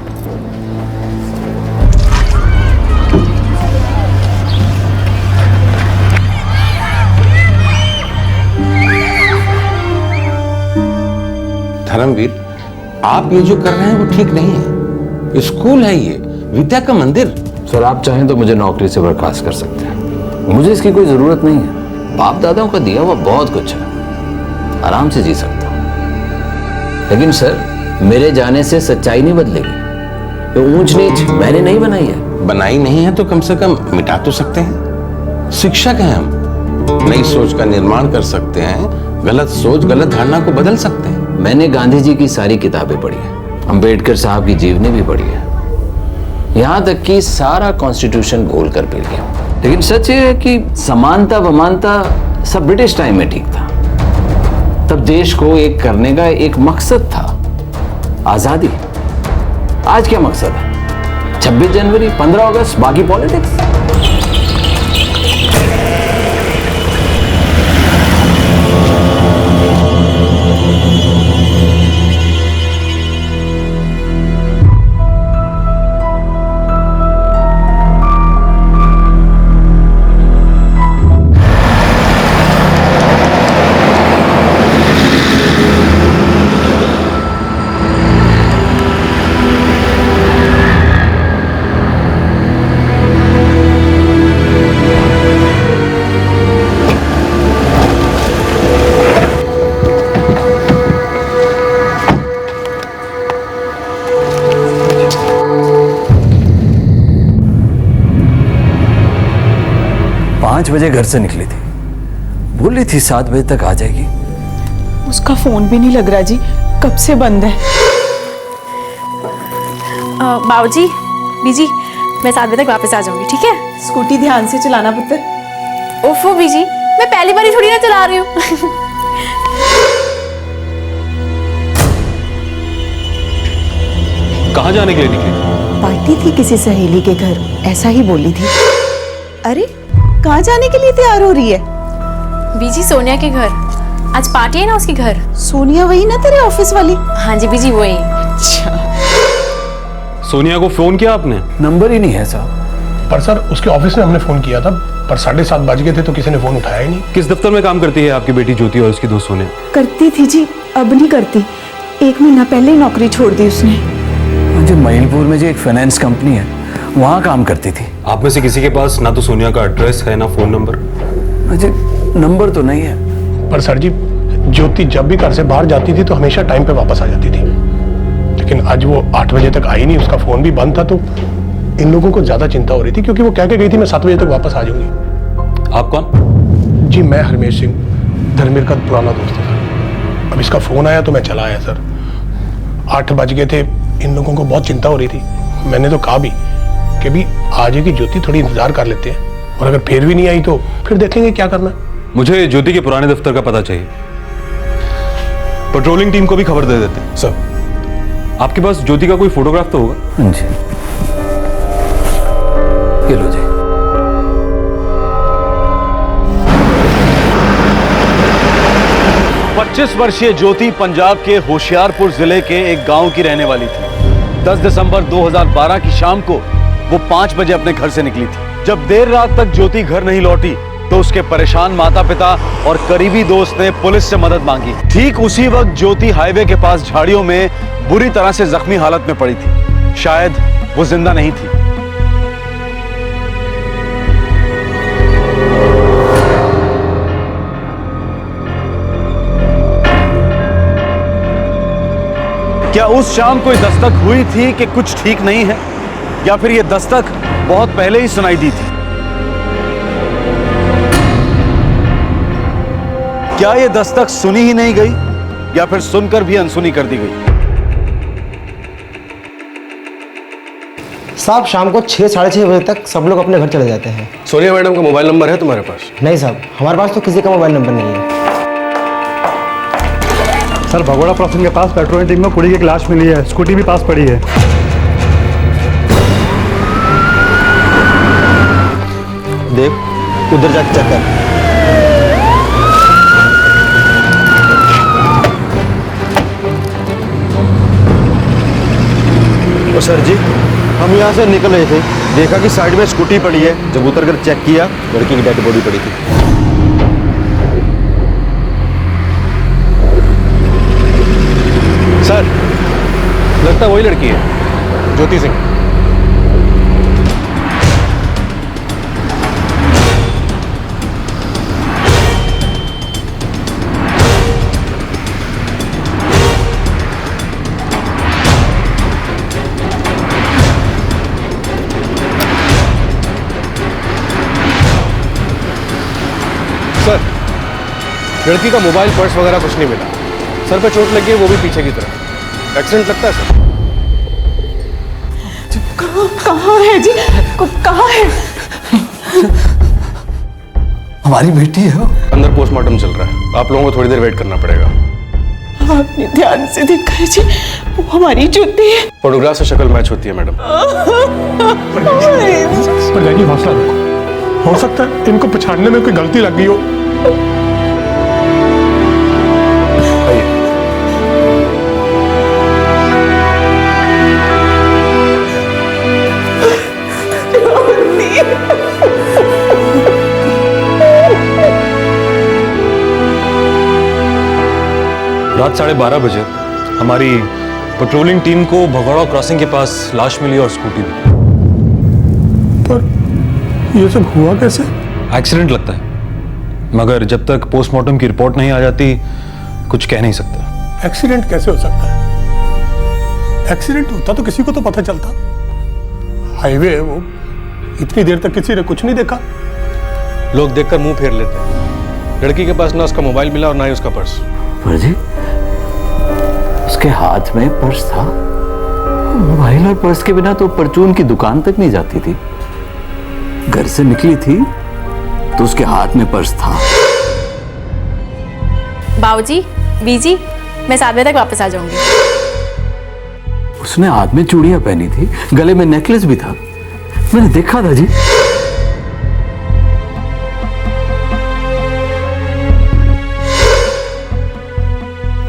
धर्मवीर, आप ये जो कर रहे हैं वो ठीक नहीं है। स्कूल है ये, विद्या का मंदिर। सर, आप चाहें तो मुझे नौकरी से बर्खास्त कर सकते हैं। मुझे इसकी कोई जरूरत नहीं है। बाप दादाओं का दिया हुआ बहुत कुछ है, आराम से जी सकता हूँ। लेकिन सर, मेरे जाने से सच्चाई नहीं बदलेगी। ये ऊंच नीच मैंने नहीं बनाई है। बनाई नहीं है तो कम से कम मिटा तो सकते हैं। शिक्षक हैं हम, नई सोच का निर्माण कर सकते हैं, गलत सोच गलत धारणा को बदल सकते हैं। मैंने गांधी जी की सारी किताबें पढ़ी है, अम्बेडकर साहब की जीवनी भी पढ़ी है, यहाँ तक कि सारा कॉन्स्टिट्यूशन घोल कर पी लिया। लेकिन सच ये है कि समानता वमानता सब ब्रिटिश टाइम में ठीक था। तब देश को एक करने का एक मकसद था, आजादी। आज क्या मकसद है? 26 जनवरी, 15 अगस्त, बाकी पॉलिटिक्स। बजे घर से निकली थी, बोल रही थी 7 बजे तक आ जाएगी। उसका फोन भी नहीं लग रहा जी, कब से बंद है। बाबूजी, बीजी, मैं 7 बजे तक वापस आ जाऊंगी, ठीक है? स्कूटी ध्यान से चलाना पुत्र। ओफो बीजी, मैं पहली बार थोड़ी ना चला रही हूँ। कहाँ जाने के लिए निकली? जाती थी किसी सहेली के घर, ऐसा ही बोली थी। अरे कहाँ जाने के लिए तैयार हो रही है? बीजी सोनिया के घर, आज पार्टी है ना उसके घर। सोनिया वही ना तेरे ऑफिस वाली? हाँ जी बीजी वही। सोनिया को फोन किया आपने? नंबर ही नहीं है साहब। पर सर उसके ऑफिस में हमने फोन किया था, पर 7:30 बज गए थे तो किसी ने फोन उठाया ही नहीं। किस दफ्तर में काम करती है आपकी बेटी ज्योति और उसकी दोस्त सोनिया? करती थी जी, अब नहीं करती। 1 महीना पहले ही नौकरी छोड़ दी उसने। जो महिलपुर में जो एक फाइनेंस कंपनी है वहाँ काम करती थी। आप में से किसी के पास ना तो सोनिया का एड्रेस है ना फोन नंबर? मुझे नंबर तो नहीं है। पर सर जी ज्योति जब भी घर से बाहर जाती थी तो हमेशा टाइम पे वापस आ जाती थी, लेकिन आज वो 8 बजे तक आई नहीं, उसका फोन भी बंद था। तो इन लोगों को ज्यादा चिंता हो रही थी क्योंकि वो कह के गई थी मैं 7 बजे तक वापस आ जाऊंगी। आप कौन? जी मैं हरमेश सिंह, धर्मेर का पुराना दोस्त है सर। अब इसका फोन आया तो मैं चला आया सर। 8 बज गए थे, इन लोगों को बहुत चिंता हो रही थी। मैंने तो कहा भी कि भी आ जाएगी ज्योति, थोड़ी इंतजार कर लेते हैं, और अगर फिर भी नहीं आई तो फिर देखेंगे क्या करना। मुझे ज्योति के पुराने दफ्तर का पता चाहिए। पेट्रोलिंग टीम को भी खबर दे देते हैं। सर आपके पास ज्योति का कोई फोटोग्राफ तो होगा? जी ये लो जी। 25 वर्षीय ज्योति पंजाब के होशियारपुर जिले के एक गांव की रहने वाली थी। 10 दिसंबर 2012 की शाम को वो 5 बजे अपने घर से निकली थी। जब देर रात तक ज्योति घर नहीं लौटी तो उसके परेशान माता पिता और करीबी दोस्त ने पुलिस से मदद मांगी। ठीक उसी वक्त ज्योति हाईवे के पास झाड़ियों में बुरी तरह से जख्मी हालत में पड़ी थी। शायद वो जिंदा नहीं थी। क्या उस शाम कोई दस्तक हुई थी कि कुछ ठीक नहीं है, या फिर यह दस्तक बहुत पहले ही सुनाई दी थी? क्या यह दस्तक सुनी ही नहीं गई, या फिर सुनकर भी अनसुनी कर दी गई? साहब शाम को 6 साढ़े 6 बजे तक सब लोग अपने घर चले जाते हैं। सोनिया मैडम का मोबाइल नंबर है तुम्हारे पास? नहीं साहब, हमारे पास तो किसी का मोबाइल नंबर नहीं है। सर भगोड़ा क्रॉसिंग के पास पेट्रोलिंग टीम में कुड़ी की एक लाश मिली है, स्कूटी भी पास पड़ी है। देख उधर जाके चेक कर। ओ सर जी, हम यहाँ से निकल रहे थे, देखा कि साइड में स्कूटी पड़ी है। जब उतर कर चेक किया, लड़की की डेड बॉडी पड़ी थी। सर लगता वही लड़की है, ज्योति सिंह। सर लड़की का मोबाइल पर्स वगैरह कुछ नहीं मिला। सर पे चोट लगी है, वो भी पीछे की तरफ। एक्सीडेंट लगता है सर। कहाँ है जी? कहाँ है? हमारी बेटी है वो। अंदर पोस्टमार्टम चल रहा है, आप लोगों को थोड़ी देर वेट करना पड़ेगा। आपने ध्यान से देखा है जी, वो हमारी ज्योति है। फोटोग्राफ से शक्ल मैच होती है मैडम। पर जी हौसला रखो, हो सकता है इनको पछाड़ने में कोई गलती लग गई हो। रात 12:30 बजे हमारी पेट्रोलिंग टीम को भगोड़ा क्रॉसिंग के पास लाश मिली और स्कूटी भी। पर ये सब हुआ कैसे? एक्सीडेंट लगता है, मगर जब तक पोस्टमार्टम की रिपोर्ट नहीं आ जाती कुछ कह नहीं सकता। एक्सीडेंट कैसे हो सकता है? एक्सीडेंट होता तो किसी को तो पता चलता। हाईवे है वो, इतनी देर तक किसी ने कुछ नहीं देखा। लोग देखकर मुंह फेर लेते हैं। लड़की के पास ना उसका मोबाइल मिला और ना ही उसका पर्स। पर जी उसके हाथ में पर्स था। मोबाइल और पर्स के बिना तो परचून की दुकान तक नहीं जाती थी। घर से निकली थी तो उसके हाथ में पर्स था। बाबूजी, बीजी, मैं 7 बजे तक वापस आ जाऊंगी। उसने हाथ में चूड़ियां पहनी थी, गले में नेकलेस भी था, मैंने देखा था जी।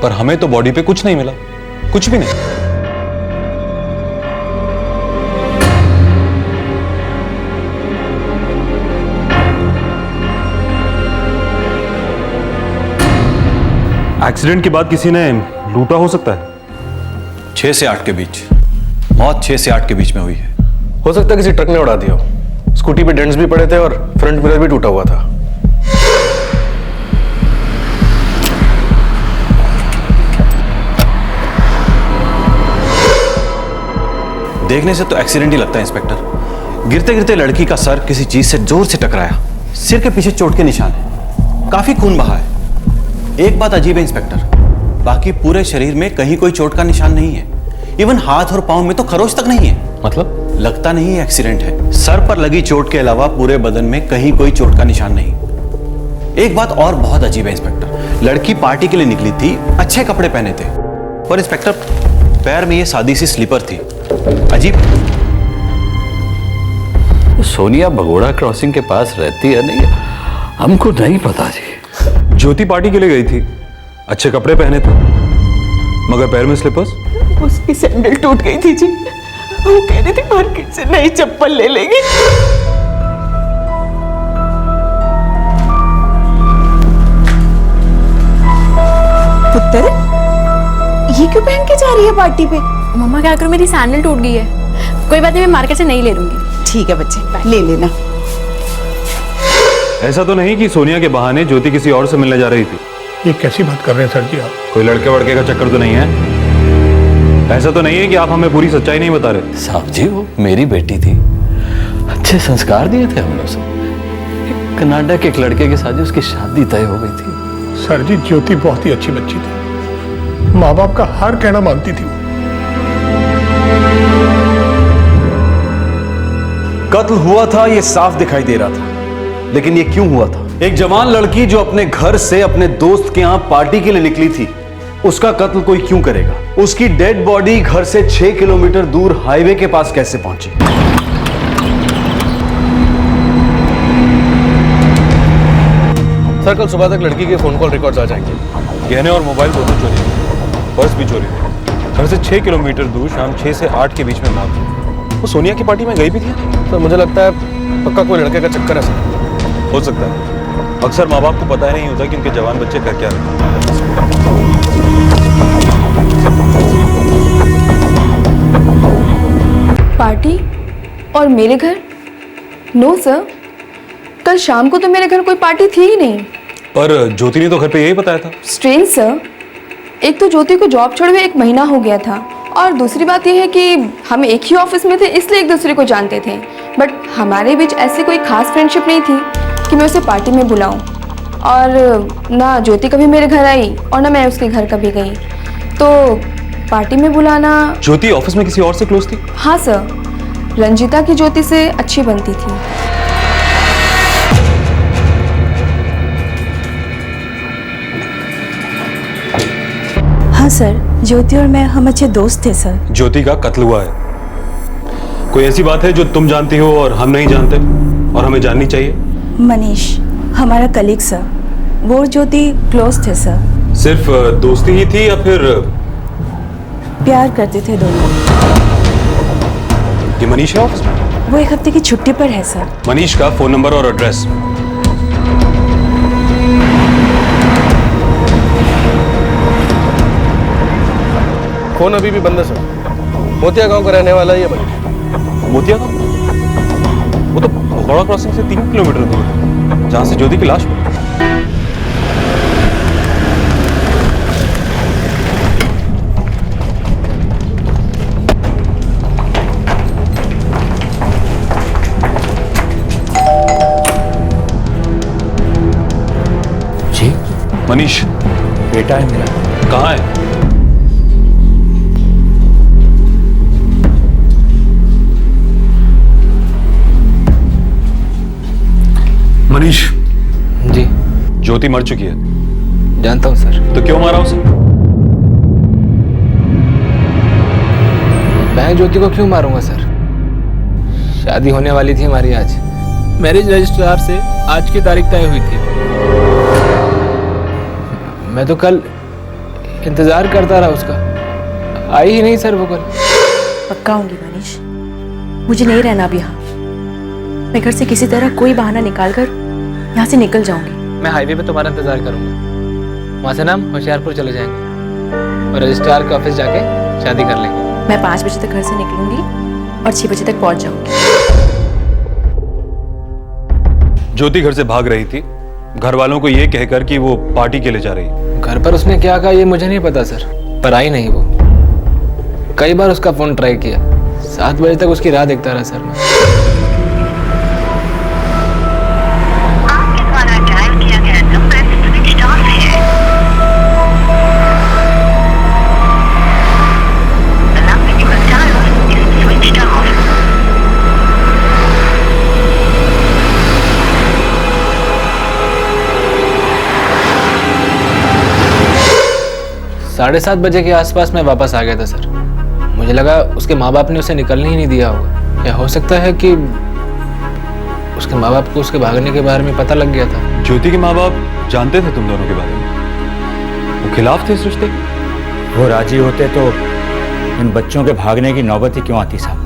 पर हमें तो बॉडी पे कुछ नहीं मिला, कुछ भी नहीं। एक्सीडेंट के बाद किसी ने लूटा हो सकता है। 6 से 8 के बीच, मौत 6 से 8 के बीच में हुई है। हो सकता है किसी ट्रक ने उड़ा दिया हो। स्कूटी पे डेंट्स भी पड़े थे और फ्रंट मिरर भी टूटा हुआ था। देखने से तो एक्सीडेंट ही लगता है इंस्पेक्टर। गिरते गिरते लड़की का सर किसी चीज से जोर से टकराया, सिर के पीछे चोट के निशान है, काफी खून बहा है। एक बात अजीब है इंस्पेक्टर, बाकी पूरे शरीर में कहीं कोई चोट का निशान नहीं है। इवन हाथ और पांव में तो खरोच तक नहीं है। मतलब लगता नहीं है एक्सीडेंट है। सर पर लगी चोट के अलावा पूरे बदन में कहीं कोई चोट का निशान नहीं। एक बात और बहुत अजीब है इंस्पेक्टर, लड़की पार्टी के लिए निकली थी, अच्छे कपड़े पहने थे, पर इंस्पेक्टर पैर में ये सादी सी स्लीपर थी। अजीब। सोनिया भगोड़ा क्रॉसिंग के पास रहती है नहीं, हमको नहीं पता जी। ज्योति पार्टी के लिए गई थी, अच्छे कपड़े पहने थे, मगर पैर में स्लिपर्स। उसकी सैंडल टूट गई थी जी, वो कह रही थी मार्केट से नई चप्पल ले लेंगे। पुत्र, ये क्यों पहन के जा रही है पार्टी पे? मम्मा क्या करूं, मेरी सैंडल टूट गई है। कोई बात नहीं, मैं मार्केट से नहीं ले लूंगी। ठीक है बच्चे, ले लेना। ऐसा तो नहीं कि सोनिया के बहाने ज्योति किसी और से मिलने जा रही थी? ये कैसी बात कर रहे हैं सर जी आप? कोई लड़के वड़के का चक्कर तो नहीं है? ऐसा तो नहीं है कि आप हमें पूरी सच्चाई नहीं बता रहे? साहब जी, वो मेरी बेटी थी, अच्छे संस्कार दिए थे हमने उसे। कनाडा के एक लड़के के साथ उसकी शादी तय हो गई थी। सर जी, ज्योति बहुत ही अच्छी बच्ची थी, माँ बाप का हर कहना मानती थी। कत्ल हुआ था ये साफ दिखाई दे रहा था, लेकिन ये क्यों हुआ था? एक जवान लड़की जो अपने घर से अपने दोस्त के यहां पार्टी के लिए निकली थी, उसका कत्ल कोई क्यों करेगा? उसकी डेड बॉडी घर से 6 किलोमीटर दूर हाईवे के पास कैसे पहुंची? सर, कल सुबह तक लड़की के फोन कॉल रिकॉर्ड्स आ जाएंगे। गहने और मोबाइल दोनों चोरी हुए, पर्स भी चोरी हुए। घर से 6 किलोमीटर दूर शाम 6 से 8 के बीच में मौत हुई। वो सोनिया की पार्टी में गई भी थी? सर, मुझे लगता है पक्का कोई लड़के का चक्कर है सर। हो सकता है। अक्सर माँ बाप को पता ही नहीं होता कि उनके जवान बच्चे कर क्या रहे हैं। पार्टी और मेरे घर? नो सर, कल शाम को तो मेरे घर कोई पार्टी थी ही नहीं। पर ज्योति ने तो घर पे यही बताया था। स्ट्रेंज सर, एक तो ज्योति को जॉब छोड़े हुए 1 महीना हो गया था, और दूसरी बात यह है कि हम एक ही ऑफिस में थे, इसलिए एक दूसरे को जानते थे। बट हमारे बीच ऐसी कोई खास फ्रेंडशिप नहीं थी कि मैं उसे पार्टी में बुलाऊं। और ना ज्योति कभी मेरे घर आई और ना मैं उसके घर कभी गई, तो पार्टी में बुलाना। ज्योति ऑफिस में किसी और से क्लोज थी? हाँ सर, रंजिता की ज्योति से अच्छी बनती थी। हाँ सर, ज्योति और मैं हम अच्छे दोस्त थे सर। ज्योति का कत्ल हुआ है। कोई ऐसी बात है जो तुम जानती हो और हम नहीं जानते और हमें जाननी चाहिए? मनीष, हमारा कलीग सर, वो और ज्योति क्लोज थे सर। सिर्फ दोस्ती ही थी या फिर प्यार करते थे दोनों। ये मनीष है ऑफिस में? वो 1 हफ्ते की छुट्टी पर है सर। मनीष का फोन नंबर और एड्रेस? फोन अभी भी बंद है सर। मोतिया गांव का रहने वाला है ये मनीष। मोतिया गांव? वो तो भगोड़ा क्रॉसिंग से 3 किलोमीटर दूर है, जहां से ज्योति की लाश मिली। जी मनीष बेटा है मेरा। कहाँ है? मनीष जी। ज्योति मर चुकी है। जानता हूं सर। तो क्यों मारा उसे? मैं ज्योति को क्यों मारूंगा सर? शादी होने वाली थी हमारी आज। मैरिज रजिस्ट्रार से आज की तारीख तय हुई थी। मैं तो कल इंतजार करता रहा उसका, आई ही नहीं सर वो कल। पक्का आऊंगी मनीष, मुझे नहीं रहना अब यहाँ। मैं घर से किसी तरह कोई बहाना निकाल कर यहाँ से निकल जाऊंगी। मैं हाईवे पे तुम्हारा इंतजार करूंगा, वहां से ना हम होशियारपुर चले जाएंगे और रजिस्ट्रार के ऑफिस जाके शादी कर लेंगे। मैं 5 बजे तक घर से निकलूंगी और 6 बजे तक पहुंच जाऊंगी। ज्योति घर से भाग रही थी, घर वालों को ये कहकर कि वो पार्टी के लिए जा रही है। घर पर उसने क्या कहा ये मुझे नहीं पता सर, पर आई नहीं वो। कई बार उसका फोन ट्राई किया, 7 बजे तक उसकी राह देखता रहा सर मैं। साढ़े 7 बजे के आसपास मैं वापस आ गया था सर। मुझे लगा उसके माँ बाप ने उसे निकलने ही नहीं दिया होगा, या हो सकता है कि उसके माँ बाप को उसके भागने के बारे में पता लग गया था। ज्योति के माँ बाप जानते थे तुम दोनों के बारे में? वो खिलाफ थे इस रिश्ते के? वो राजी होते तो इन बच्चों के भागने की नौबत ही क्यों आती साहब?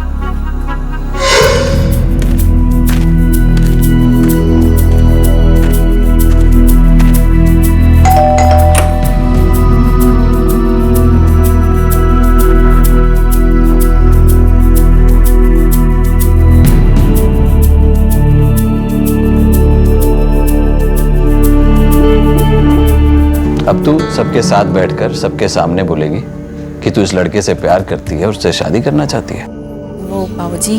अब तू सबके साथ बैठकर सबके सामने बोलेगी कि तू इस लड़के से प्यार करती है और उससे शादी करना चाहती है। वो बाबूजी,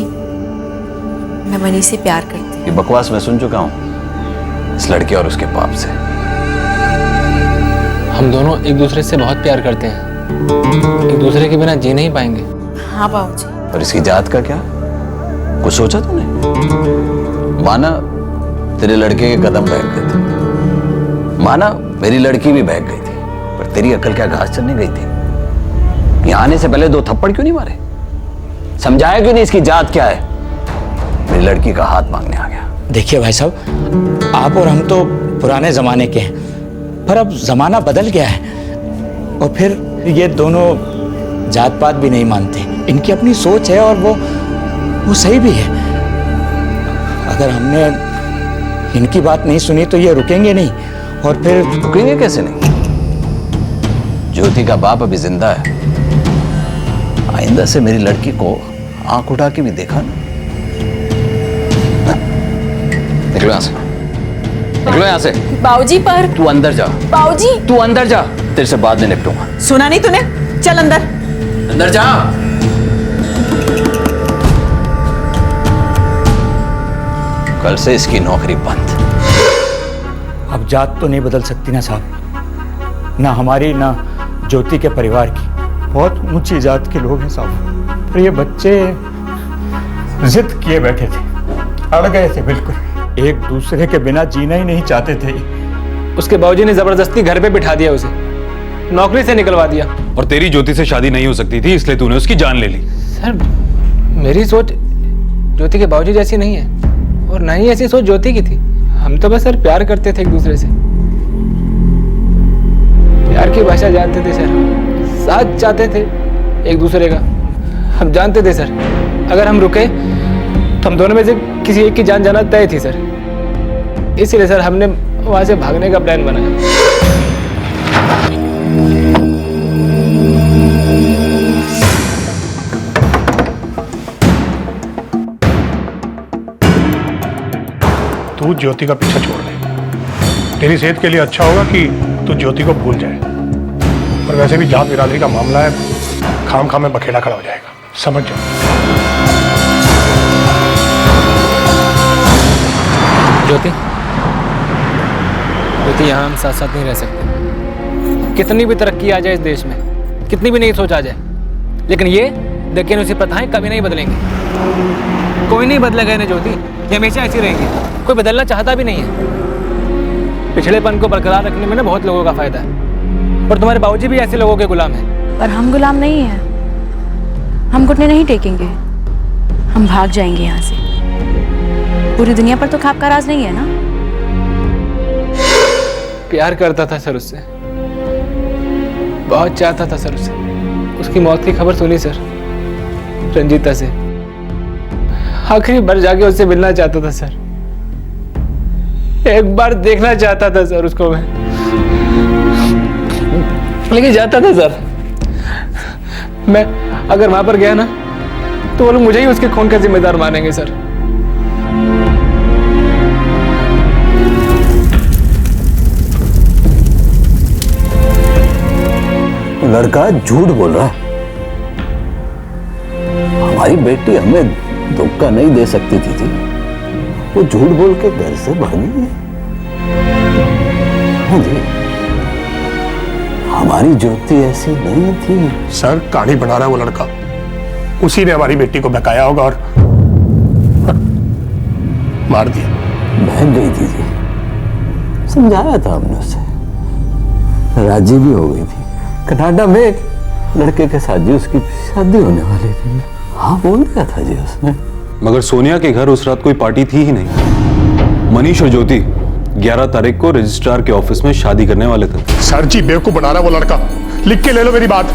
मैं मनीष से प्यार करती हूँ। ये बकवास मैं सुन चुका हूँ इस लड़के और उसके बाप से। हम दोनों एक दूसरे से बहुत प्यार करते हैं, एक दूसरे के बिना जी नहीं पाएंगे। हाँ बाबूजी। और इसकी जात का क्या, कुछ सोचा तूने? माना तेरे लड़के के कदम बहक गए थे, माना मेरी लड़की भी बहक गई थी, पर तेरी अकल क्या घास चलने गई थी? यहाँ आने से पहले 2 थप्पड़ क्यों नहीं मारे? समझाया क्यों नहीं इसकी जात क्या है? मेरी लड़की का हाथ मांगने आ गया। देखिए भाई साहब, आप और हम तो पुराने जमाने के हैं, पर अब जमाना बदल गया है। और फिर ये दोनों जात पात भी नहीं मानते, इनकी अपनी सोच है और वो सही भी है। अगर हमने इनकी बात नहीं सुनी तो ये रुकेंगे नहीं, और फिर रुकेंगे कैसे नहीं? ज्योति का बाप अभी जिंदा है, आइंदा से मेरी लड़की को आंख उठा के भी देखा ना। निकलो यहाँ से, निकलो यहाँ से। बाबूजी पर तू अंदर जा। बाबूजी तू अंदर जा, तेरे से बाद में निपटूंगा। सुना नहीं तूने? चल अंदर। अंदर जा। कल से इसकी नौकरी बंद। अब जात तो नहीं बदल सकती ना साहब, ना हमारी ना ज्योति के परिवार की। बहुत ऊंची जात के लोग हैं साहब, पर ये बच्चे जिद किए बैठे थे, अड़ गए थे बिल्कुल। एक दूसरे के बिना जीना ही नहीं चाहते थे। उसके बाबूजी ने जबरदस्ती घर पे बिठा दिया, उसे नौकरी से निकलवा दिया। और तेरी ज्योति से शादी नहीं हो सकती थी, इसलिए तूने उसकी जान ले ली। सर मेरी सोच ज्योति के बाबूजी जैसी नहीं है, और ना ही ऐसी सोच ज्योति की थी। हम तो बस सर प्यार करते थे एक दूसरे से, प्यार की भाषा जानते थे सर, साथ चाहते थे एक दूसरे का। हम जानते थे सर अगर हम रुके तो हम दोनों में से किसी एक की जान जाना तय थी सर। इसीलिए सर हमने वहां से भागने का प्लान बनाया। तू ज्योति का पीछा छोड़ दे, तेरी सेहत के लिए अच्छा होगा कि तू ज्योति को भूल जाए। और वैसे भी जात बिरादरी का मामला है, खाम खाम में बखेड़ा खड़ा हो जाएगा, समझ जाओ। ज्योति, ज्योति यहाँ हम साथ साथ नहीं रह सकते। कितनी भी तरक्की आ जाए इस देश में, कितनी भी नई सोच आ जाए, लेकिन ये दकियानुसी प्रथाएं कभी नहीं बदलेंगी। कोई नहीं बदलेगा इन्हें ज्योति, ये हमेशा ऐसी रहेंगी। कोई बदलना चाहता भी नहीं है। पिछड़ेपन को बरकरार रखने में ना बहुत लोगों का फायदा है, और तुम्हारे बाबूजी भी ऐसे लोगों के गुलाम हैं। पर हम गुलाम नहीं हैं, हम घुटने नहीं टेकेंगे, हम भाग जाएंगे यहाँ से। पूरी दुनिया पर तो खाप का राज नहीं है ना। प्यार करता था सर उससे, बहुत चाहता था सर उसे। उसकी मौत की खबर सुनी सर रंजीता से, आखिरी बार जाके उससे मिलना चाहता था सर, एक बार देखना चाहता था सर उसको मैं, लेकिन जाता था सर। मैं अगर वहां पर गया ना तो वो लोग मुझे ही उसके खून का जिम्मेदार मानेंगे सर। लड़का झूठ बोल रहा है। हमारी बेटी हमें धोखा नहीं दे सकती थी। वो झूठ बोल के घर से भागी। हाँ जी, हमारी ज्योति ऐसी नहीं थी। सर कहानी बना रहा है वो लड़का, उसी ने हमारी बेटी को बहकाया होगा और मार दिया। बहक गई थी जी, समझाया था हमने उसे, राजी भी हो गई थी। कनाडा में एक लड़के के साथ जी उसकी शादी होने वाली थी। हाँ बोल दिया था जी उसने। मगर सोनिया के घर उस रात कोई पार्टी थी ही नहीं। मनीष और ज्योति 11 तारीख को रजिस्ट्रार के ऑफिस में शादी करने वाले थे। सर जी बेवकूफ बना रहा है वो लड़का, लिख के ले लो मेरी बात।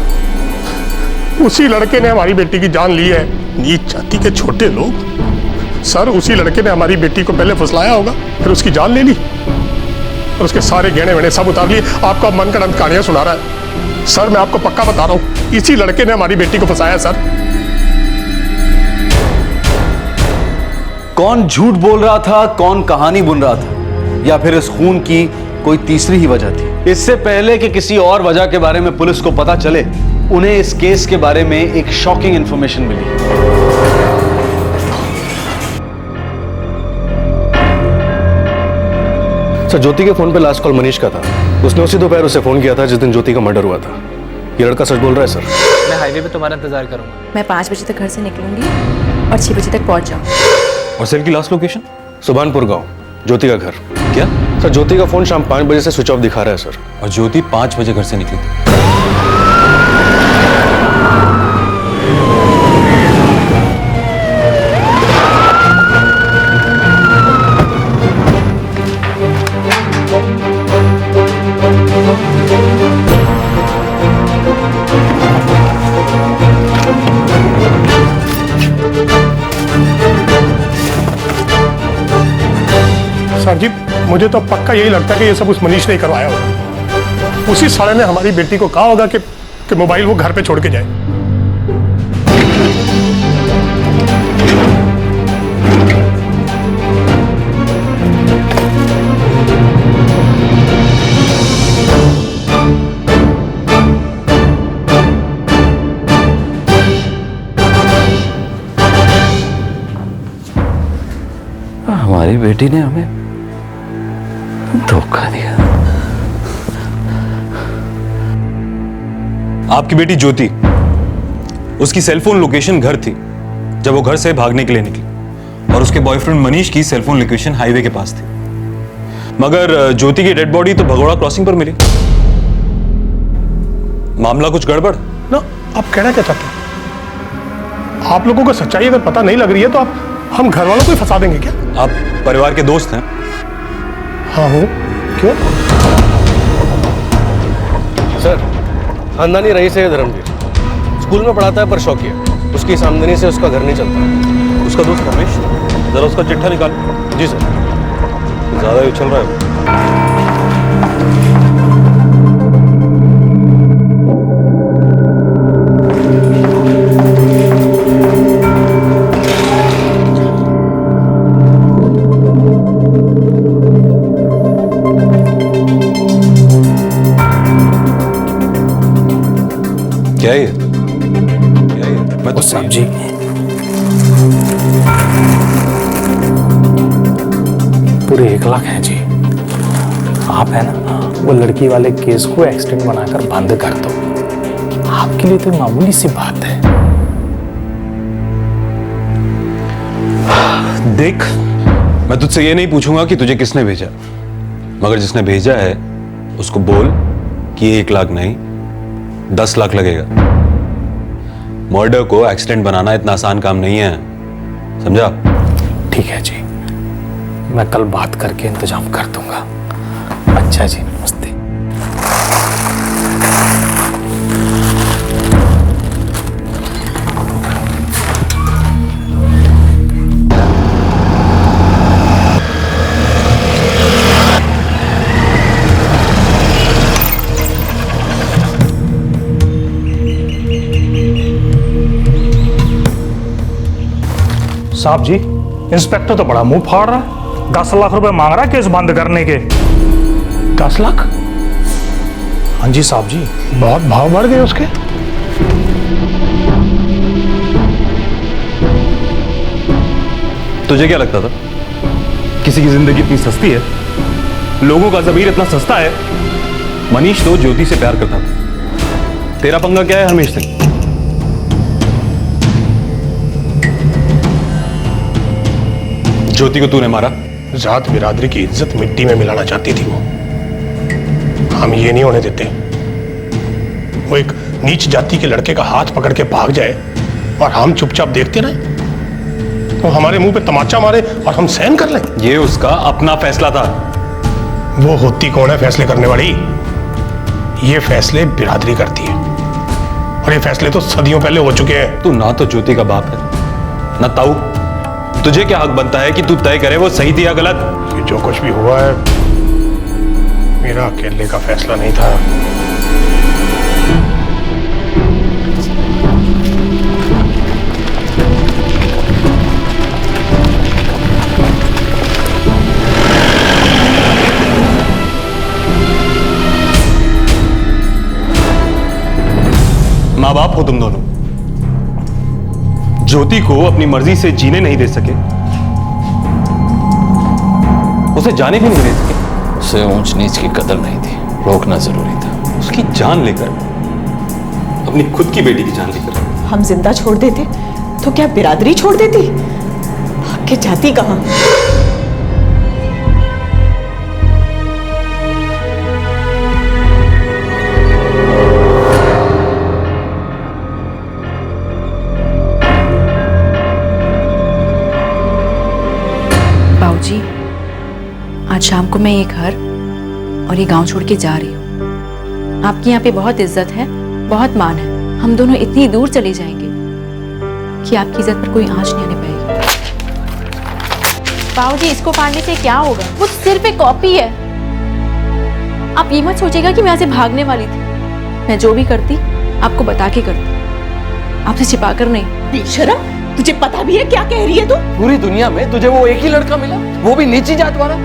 उसी लड़के ने हमारी बेटी की जान ली है। नीच जाति के छोटे लोग। सर उसी लड़के ने हमारी बेटी को पहले फुसलाया होगा, फिर उसकी जान ले ली और उसके सारे गहने वेने सब उतार लिए। आपका मन गढ़ंत कहानियां सुना रहा है। सर मैं आपको पक्का बता रहा हूं, इसी लड़के ने हमारी बेटी को फंसाया सर। कौन झूठ बोल रहा था, कौन कहानी बुन रहा था, या फिर इस खून की कोई तीसरी ही वजह थी? इससे पहले कि किसी और वजह के बारे में पुलिस को पता चले, उन्हें इस केस के बारे में एक शॉकिंग इंफॉर्मेशन मिली। सर ज्योति के फोन पे लास्ट कॉल मनीष का था। उसने उसी दोपहर उसे फोन किया था जिस दिन ज्योति का मर्डर हुआ था। ये लड़का सच बोल रहा है सर। मैं हाईवे पे तुम्हारा इंतजार करूंगा। मैं 5 बजे तक घर से निकलूंगी और 6 बजे तक पहुंच जाऊंगी। और सेल की लास्ट लोकेशन? सुभानपुर गांव, ज्योति का घर। क्या सर? ज्योति का फोन शाम 5 बजे से स्विच ऑफ दिखा रहा है सर। और ज्योति 5 बजे घर से निकली थी। सर जी मुझे तो पक्का यही लगता है कि ये सब उस मनीष ने ही करवाया होगा। उसी साले ने हमारी बेटी को कहा होगा कि मोबाइल वो घर पे छोड़ के जाए। हमारी बेटी ने हमें धोखा दिया। आपकी बेटी ज्योति, उसकी सेलफोन लोकेशन घर थी जब वो घर से भागने के लिए निकली, और उसके बॉयफ्रेंड मनीष की सेलफोन लोकेशन हाईवे के पास थी। मगर ज्योति की डेड बॉडी तो भगोड़ा क्रॉसिंग पर मिली। मामला कुछ गड़बड़ ना। आप कहना क्या चाहते हैं? आप लोगों को सच्चाई अगर पता नहीं लग रही है तो हम घर वालों को ही फंसा देंगे क्या? आप परिवार के दोस्त हैं? हाँ हूँ। क्यों? सर खानदानी रईस है धर्मवीर, स्कूल में पढ़ाता है पर शौकिया। उसकी इस आमदनी से उसका घर नहीं चलता। उसका दोस्त रमेश, जरा उसका चिट्ठा निकाल। जी सर। ज्यादा ही उछल रहा है। क्या है ये? मैं तो साहब जी पूरे 1 लाख हैं जी। आप है ना वो लड़की वाले केस को एक्सीडेंट बनाकर बंद कर दो। आपके लिए तो मामूली सी बात है। देख, मैं तुझसे ये नहीं पूछूंगा कि तुझे किसने भेजा, मगर जिसने भेजा है उसको बोल कि 1 लाख नहीं 10 लाख लगेगा। मर्डर को एक्सीडेंट बनाना इतना आसान काम नहीं है, समझा? ठीक है जी, मैं कल बात करके इंतजाम कर दूंगा। अच्छा जी, नमस्ते। साहब जी, इंस्पेक्टर तो बड़ा मुंह फाड़ रहा है, 10 लाख रुपए मांग रहा है केस बंद करने के। 10 लाख? हाँ जी साहब जी, बहुत भाव बढ़ गए उसके। तुझे क्या लगता था किसी की जिंदगी इतनी सस्ती है? लोगों का ज़मीर इतना सस्ता है? मनीष तो ज्योति से प्यार करता था। तेरा पंगा क्या है हरमेश से? ज्योति को तूने मारा? जात बिरादरी की इज्जत मिट्टी में मिलाना चाहती थी वो। हम ये नहीं होने देते। वो एक नीच जाति के लड़के का हाथ पकड़ के भाग जाए और हम चुपचाप देखते रहे, तो हमारे मुंह पे तमाचा मारे और हम सहन कर लें। ये उसका अपना फैसला था। वो होती कौन है फैसले करने वाली? ये फैसले बिरादरी करती है, और ये फैसले तो सदियों पहले हो चुके हैं। तू ना तो ज्योति का बाप है ना ताऊ। तुझे क्या हक बनता है कि तू तय करे वो सही थी या गलत? ये जो कुछ भी हुआ है मेरा अकेले का फैसला नहीं था। माँ बाप हो तुम दोनों, ज्योति को अपनी मर्जी से जीने नहीं दे सके, उसे जाने भी नहीं दे सके। उसे ऊंच नीच की कदर नहीं थी, रोकना जरूरी था। उसकी जान लेकर, अपनी खुद की बेटी की जान लेकर। हम जिंदा छोड़ देते तो क्या बिरादरी छोड़ देती? भाग के जाती कहाँ? बाबूजी, आज शाम को मैं ये घर और ये गांव छोड़ के जा रही हूँ। आपकी यहाँ पे बहुत इज्जत है, बहुत मान है। हम दोनों इतनी दूर चले जाएंगे कि आपकी इज्जत पर कोई आंच नहीं आने पाएगी। बाबूजी, इसको फाड़ने से क्या होगा? वो सिर्फ एक कॉपी है। आप ये मत सोचिएगा कि मैं यहाँ से भागने वाली थी। मैं जो भी करती आपको बता के करती, आपसे छिपा कर नहीं। बेशरम, तुझे पता भी है क्या कह रही है तू? पूरी दुनिया में तुझे वो एक ही लड़का मिला, वो भी नीची जात वाला?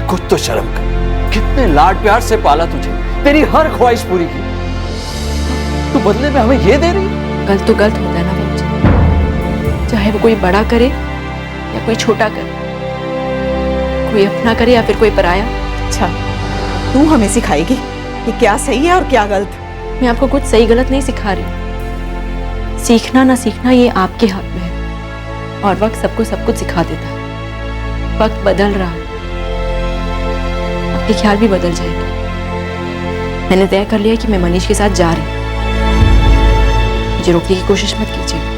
कुछ तो शर्म कर। कितने लाड प्यार से पाला तुझे, तेरी हर ख्वाहिश पूरी की, तू बदले में हमें ये दे रही? गलत तो गलत होता है ना बाबूजी, चाहे वो कोई बड़ा करे या कोई छोटा करे, कोई अपना करे या फिर कोई पराया। अच्छा, तू हमें सिखाएगी कि क्या सही है और क्या गलत? मैं आपको कुछ सही गलत नहीं सिखा रही। सीखना ना सीखना ये आपके हाथ में है, और वक्त सबको सब कुछ सिखा देता है। वक्त बदल रहा है, आपके ख्याल भी बदल जाएंगे। मैंने तय कर लिया कि मैं मनीष के साथ जा रही हूँ। मुझे रोकने की कोशिश मत कीजिए।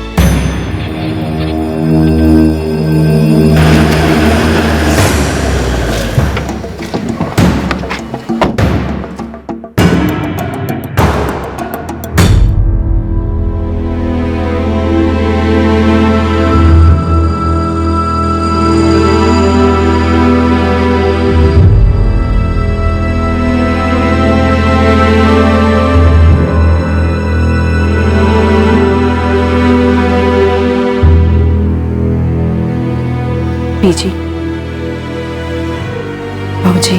जी बाबूजी,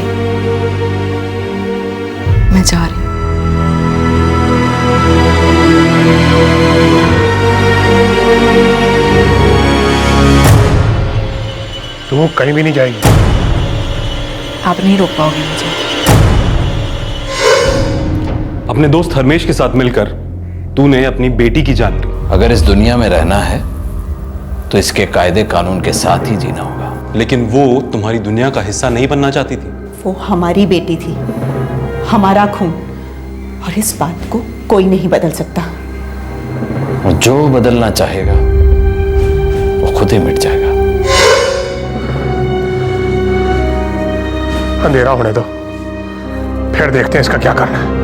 मैं जा रही हूँ। तू कहीं भी नहीं जाएगी। आप नहीं रोक पाओगे मुझे। अपने दोस्त हरमेश के साथ मिलकर तूने अपनी बेटी की जान ली। अगर इस दुनिया में रहना है तो इसके कायदे कानून के साथ ही जीना होगा। लेकिन वो तुम्हारी दुनिया का हिस्सा नहीं बनना चाहती थी। वो हमारी बेटी थी, हमारा खून, और इस बात को कोई नहीं बदल सकता। और जो बदलना चाहेगा वो खुद ही मिट जाएगा। अंधेरा होने दो, फिर देखते हैं इसका क्या करना है।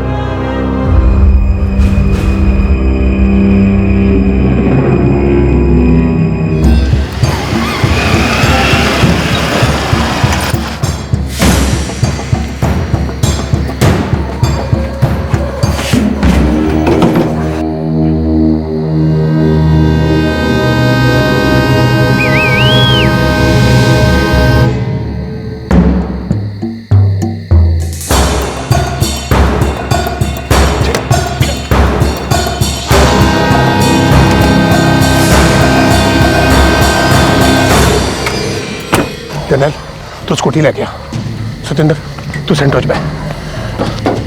जनरल, तू स्कूटी लेके आ। सतेंद्र, तू सेंट्रोज पे,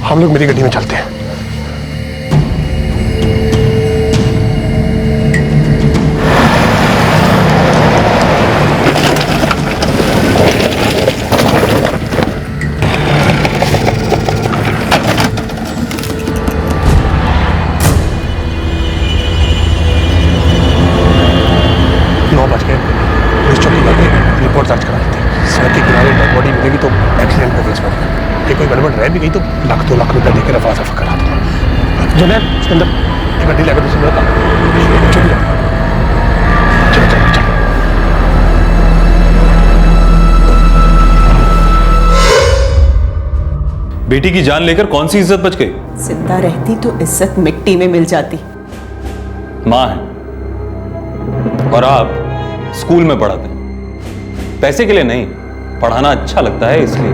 हम लोग मेरी गड्डी में चलते हैं। रिपोर्ट दर्ज करा लेते हैं। सड़क के किनारे डेड बॉडी मिलेगी तो एक्सीडेंट का केस बनेगा। ये कोई गड़बड़ रह भी गई तो लाख 2 लाख रुपया देकर रफा दफा करा दूंगा। जनरल, इसके अंदर एक गड्डी लेकर दूसरी मेरा काम चलो चलो चलो चलो। बेटी की जान लेकर कौन सी इज्जत बच गई? जिंदा रहती तो इज्जत मिट्टी में मिल जाती। मां है और आप स्कूल में पढ़ाते हैं, पैसे के लिए नहीं, पढ़ाना अच्छा लगता है इसलिए।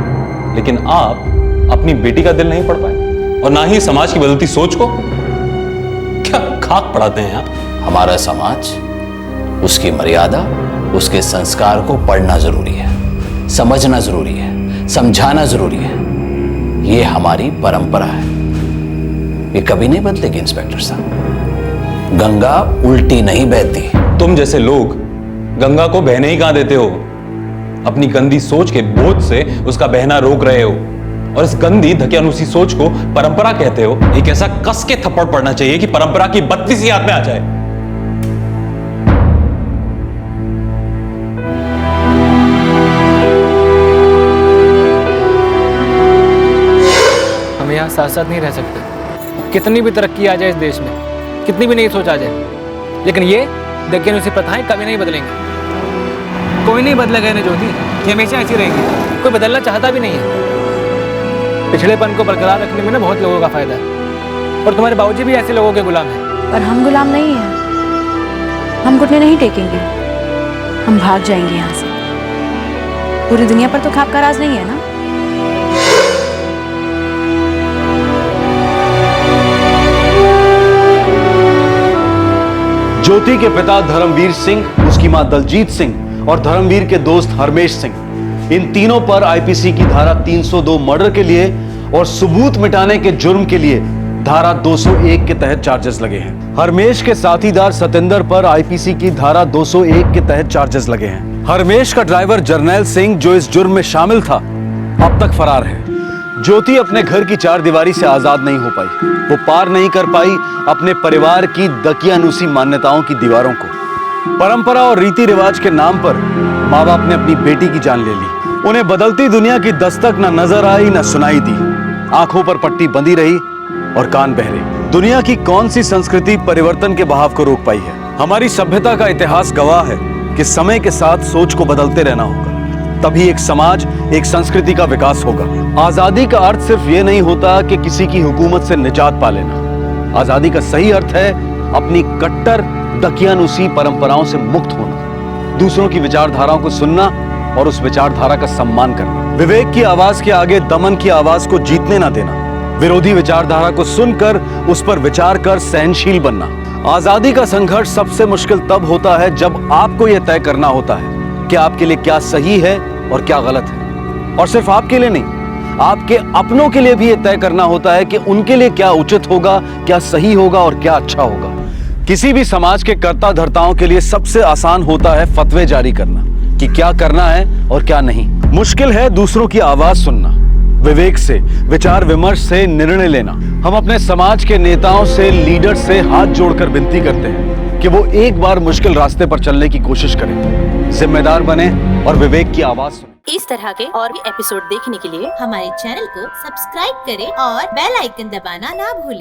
लेकिन आप अपनी बेटी का दिल नहीं पढ़ पाए और ना ही समाज की बदलती सोच को। क्या खाक पढ़ाते हैं आप? हमारा समाज, उसकी मर्यादा, उसके संस्कार को पढ़ना जरूरी है, समझना जरूरी है, समझाना जरूरी है। ये हमारी परंपरा है, ये कभी नहीं बदलेगी इंस्पेक्टर साहब। गंगा उल्टी नहीं बहती। तुम जैसे लोग गंगा को बहने ही कहां देते हो? अपनी गंदी सोच के बोझ से उसका बहना रोक रहे हो और इस गंदी धकियानुसी सोच को परंपरा कहते हो। एक ऐसा कस के थप्पड़ पड़ना चाहिए कि परंपरा की बत्ती सी याद में आ जाए। हम यहाँ साथ साथ नहीं रह सकते। कितनी भी तरक्की आ जाए इस देश में, कितनी भी नई सोच आ जाए, लेकिन ये धकियानुसी प्रथाएं कभी नहीं बदलेंगी। कोई नहीं बदलेगा इन्हें ज्योति, ये हमेशा ऐसी रहेंगी। कोई बदलना चाहता भी नहीं है। पिछड़ेपन को बरकरार रखने में ना बहुत लोगों का फायदा है, और तुम्हारे बाबूजी भी ऐसे लोगों के गुलाम हैं। पर हम गुलाम नहीं हैं, हम घुटने नहीं टेकेंगे, हम भाग जाएंगे यहाँ से। पूरी दुनिया पर तो खाप का राज नहीं है ना। ज्योति के पिता धर्मवीर सिंह, उसकी मां दलजीत सिंह और धर्मवीर के दोस्त हरमेश सिंह, इन तीनों पर आईपीसी की धारा 302 मर्डर के लिए और सबूत मिटाने के जुर्म के लिए धारा 201 के तहत चार्जेस लगे हैं। हरमेश के साथीदार सतेंद्र पर आईपीसी की धारा 201 के तहत चार्जेस लगे हैं। हरमेश का ड्राइवर जर्नैल सिंह, जो इस जुर्म में शामिल था, अब तक फरार है। ज्योति अपने घर की चारदीवारी से आजाद नहीं हो पाई। वो पार नहीं कर पाई अपने परिवार की दकियानुसी मान्यताओं की दीवारों को। परंपरा और रीति रिवाज के नाम पर माँ बाप ने अपनी बेटी की जान ले ली। उन्हें बदलती दुनिया की दस्तक न नजर आई न सुनाई दी। आंखों पर पट्टी बंधी रही और कान बहरे। दुनिया की कौन सी संस्कृति परिवर्तन के बहाव को रोक पाई है? हमारी सभ्यता का इतिहास गवाह है कि समय के साथ सोच को बदलते रहना होगा, तभी एक समाज, एक संस्कृति का विकास होगा। आजादी का अर्थ सिर्फ ये नहीं होता कि किसी की हुकूमत से निजात पा लेना। आजादी का सही अर्थ है अपनी कट्टर दकियानुसी परंपराओं से मुक्त होना, दूसरों की विचारधाराओं को सुनना और उस विचारधारा का सम्मान करना। विवेक की आवाज के आगे दमन की आवाज को जीतने ना देना। विरोधी विचारधारा को सुनकर उस पर विचार कर सहनशील बनना। आजादी का संघर्ष सबसे मुश्किल तब होता है जब आपको यह तय करना होता है कि आपके लिए क्या सही है और क्या गलत है। और सिर्फ आपके लिए नहीं, आपके अपनों के लिए भी यह तय करना होता है कि उनके लिए क्या उचित होगा, क्या सही होगा और क्या अच्छा होगा। किसी भी समाज के कर्ता धर्ताओं के लिए सबसे आसान होता है फतवे जारी करना कि क्या करना है और क्या नहीं। मुश्किल है दूसरों की आवाज सुनना, विवेक से, विचार विमर्श से निर्णय लेना। हम अपने समाज के नेताओं से, लीडर से हाथ जोड़कर विनती करते हैं कि वो एक बार मुश्किल रास्ते पर चलने की कोशिश करें, जिम्मेदार बने और विवेक की आवाज सुने। इस तरह के और भी एपिसोड देखने के लिए हमारे चैनल को सब्सक्राइब करें और बेल आइकन दबाना ना भूलें।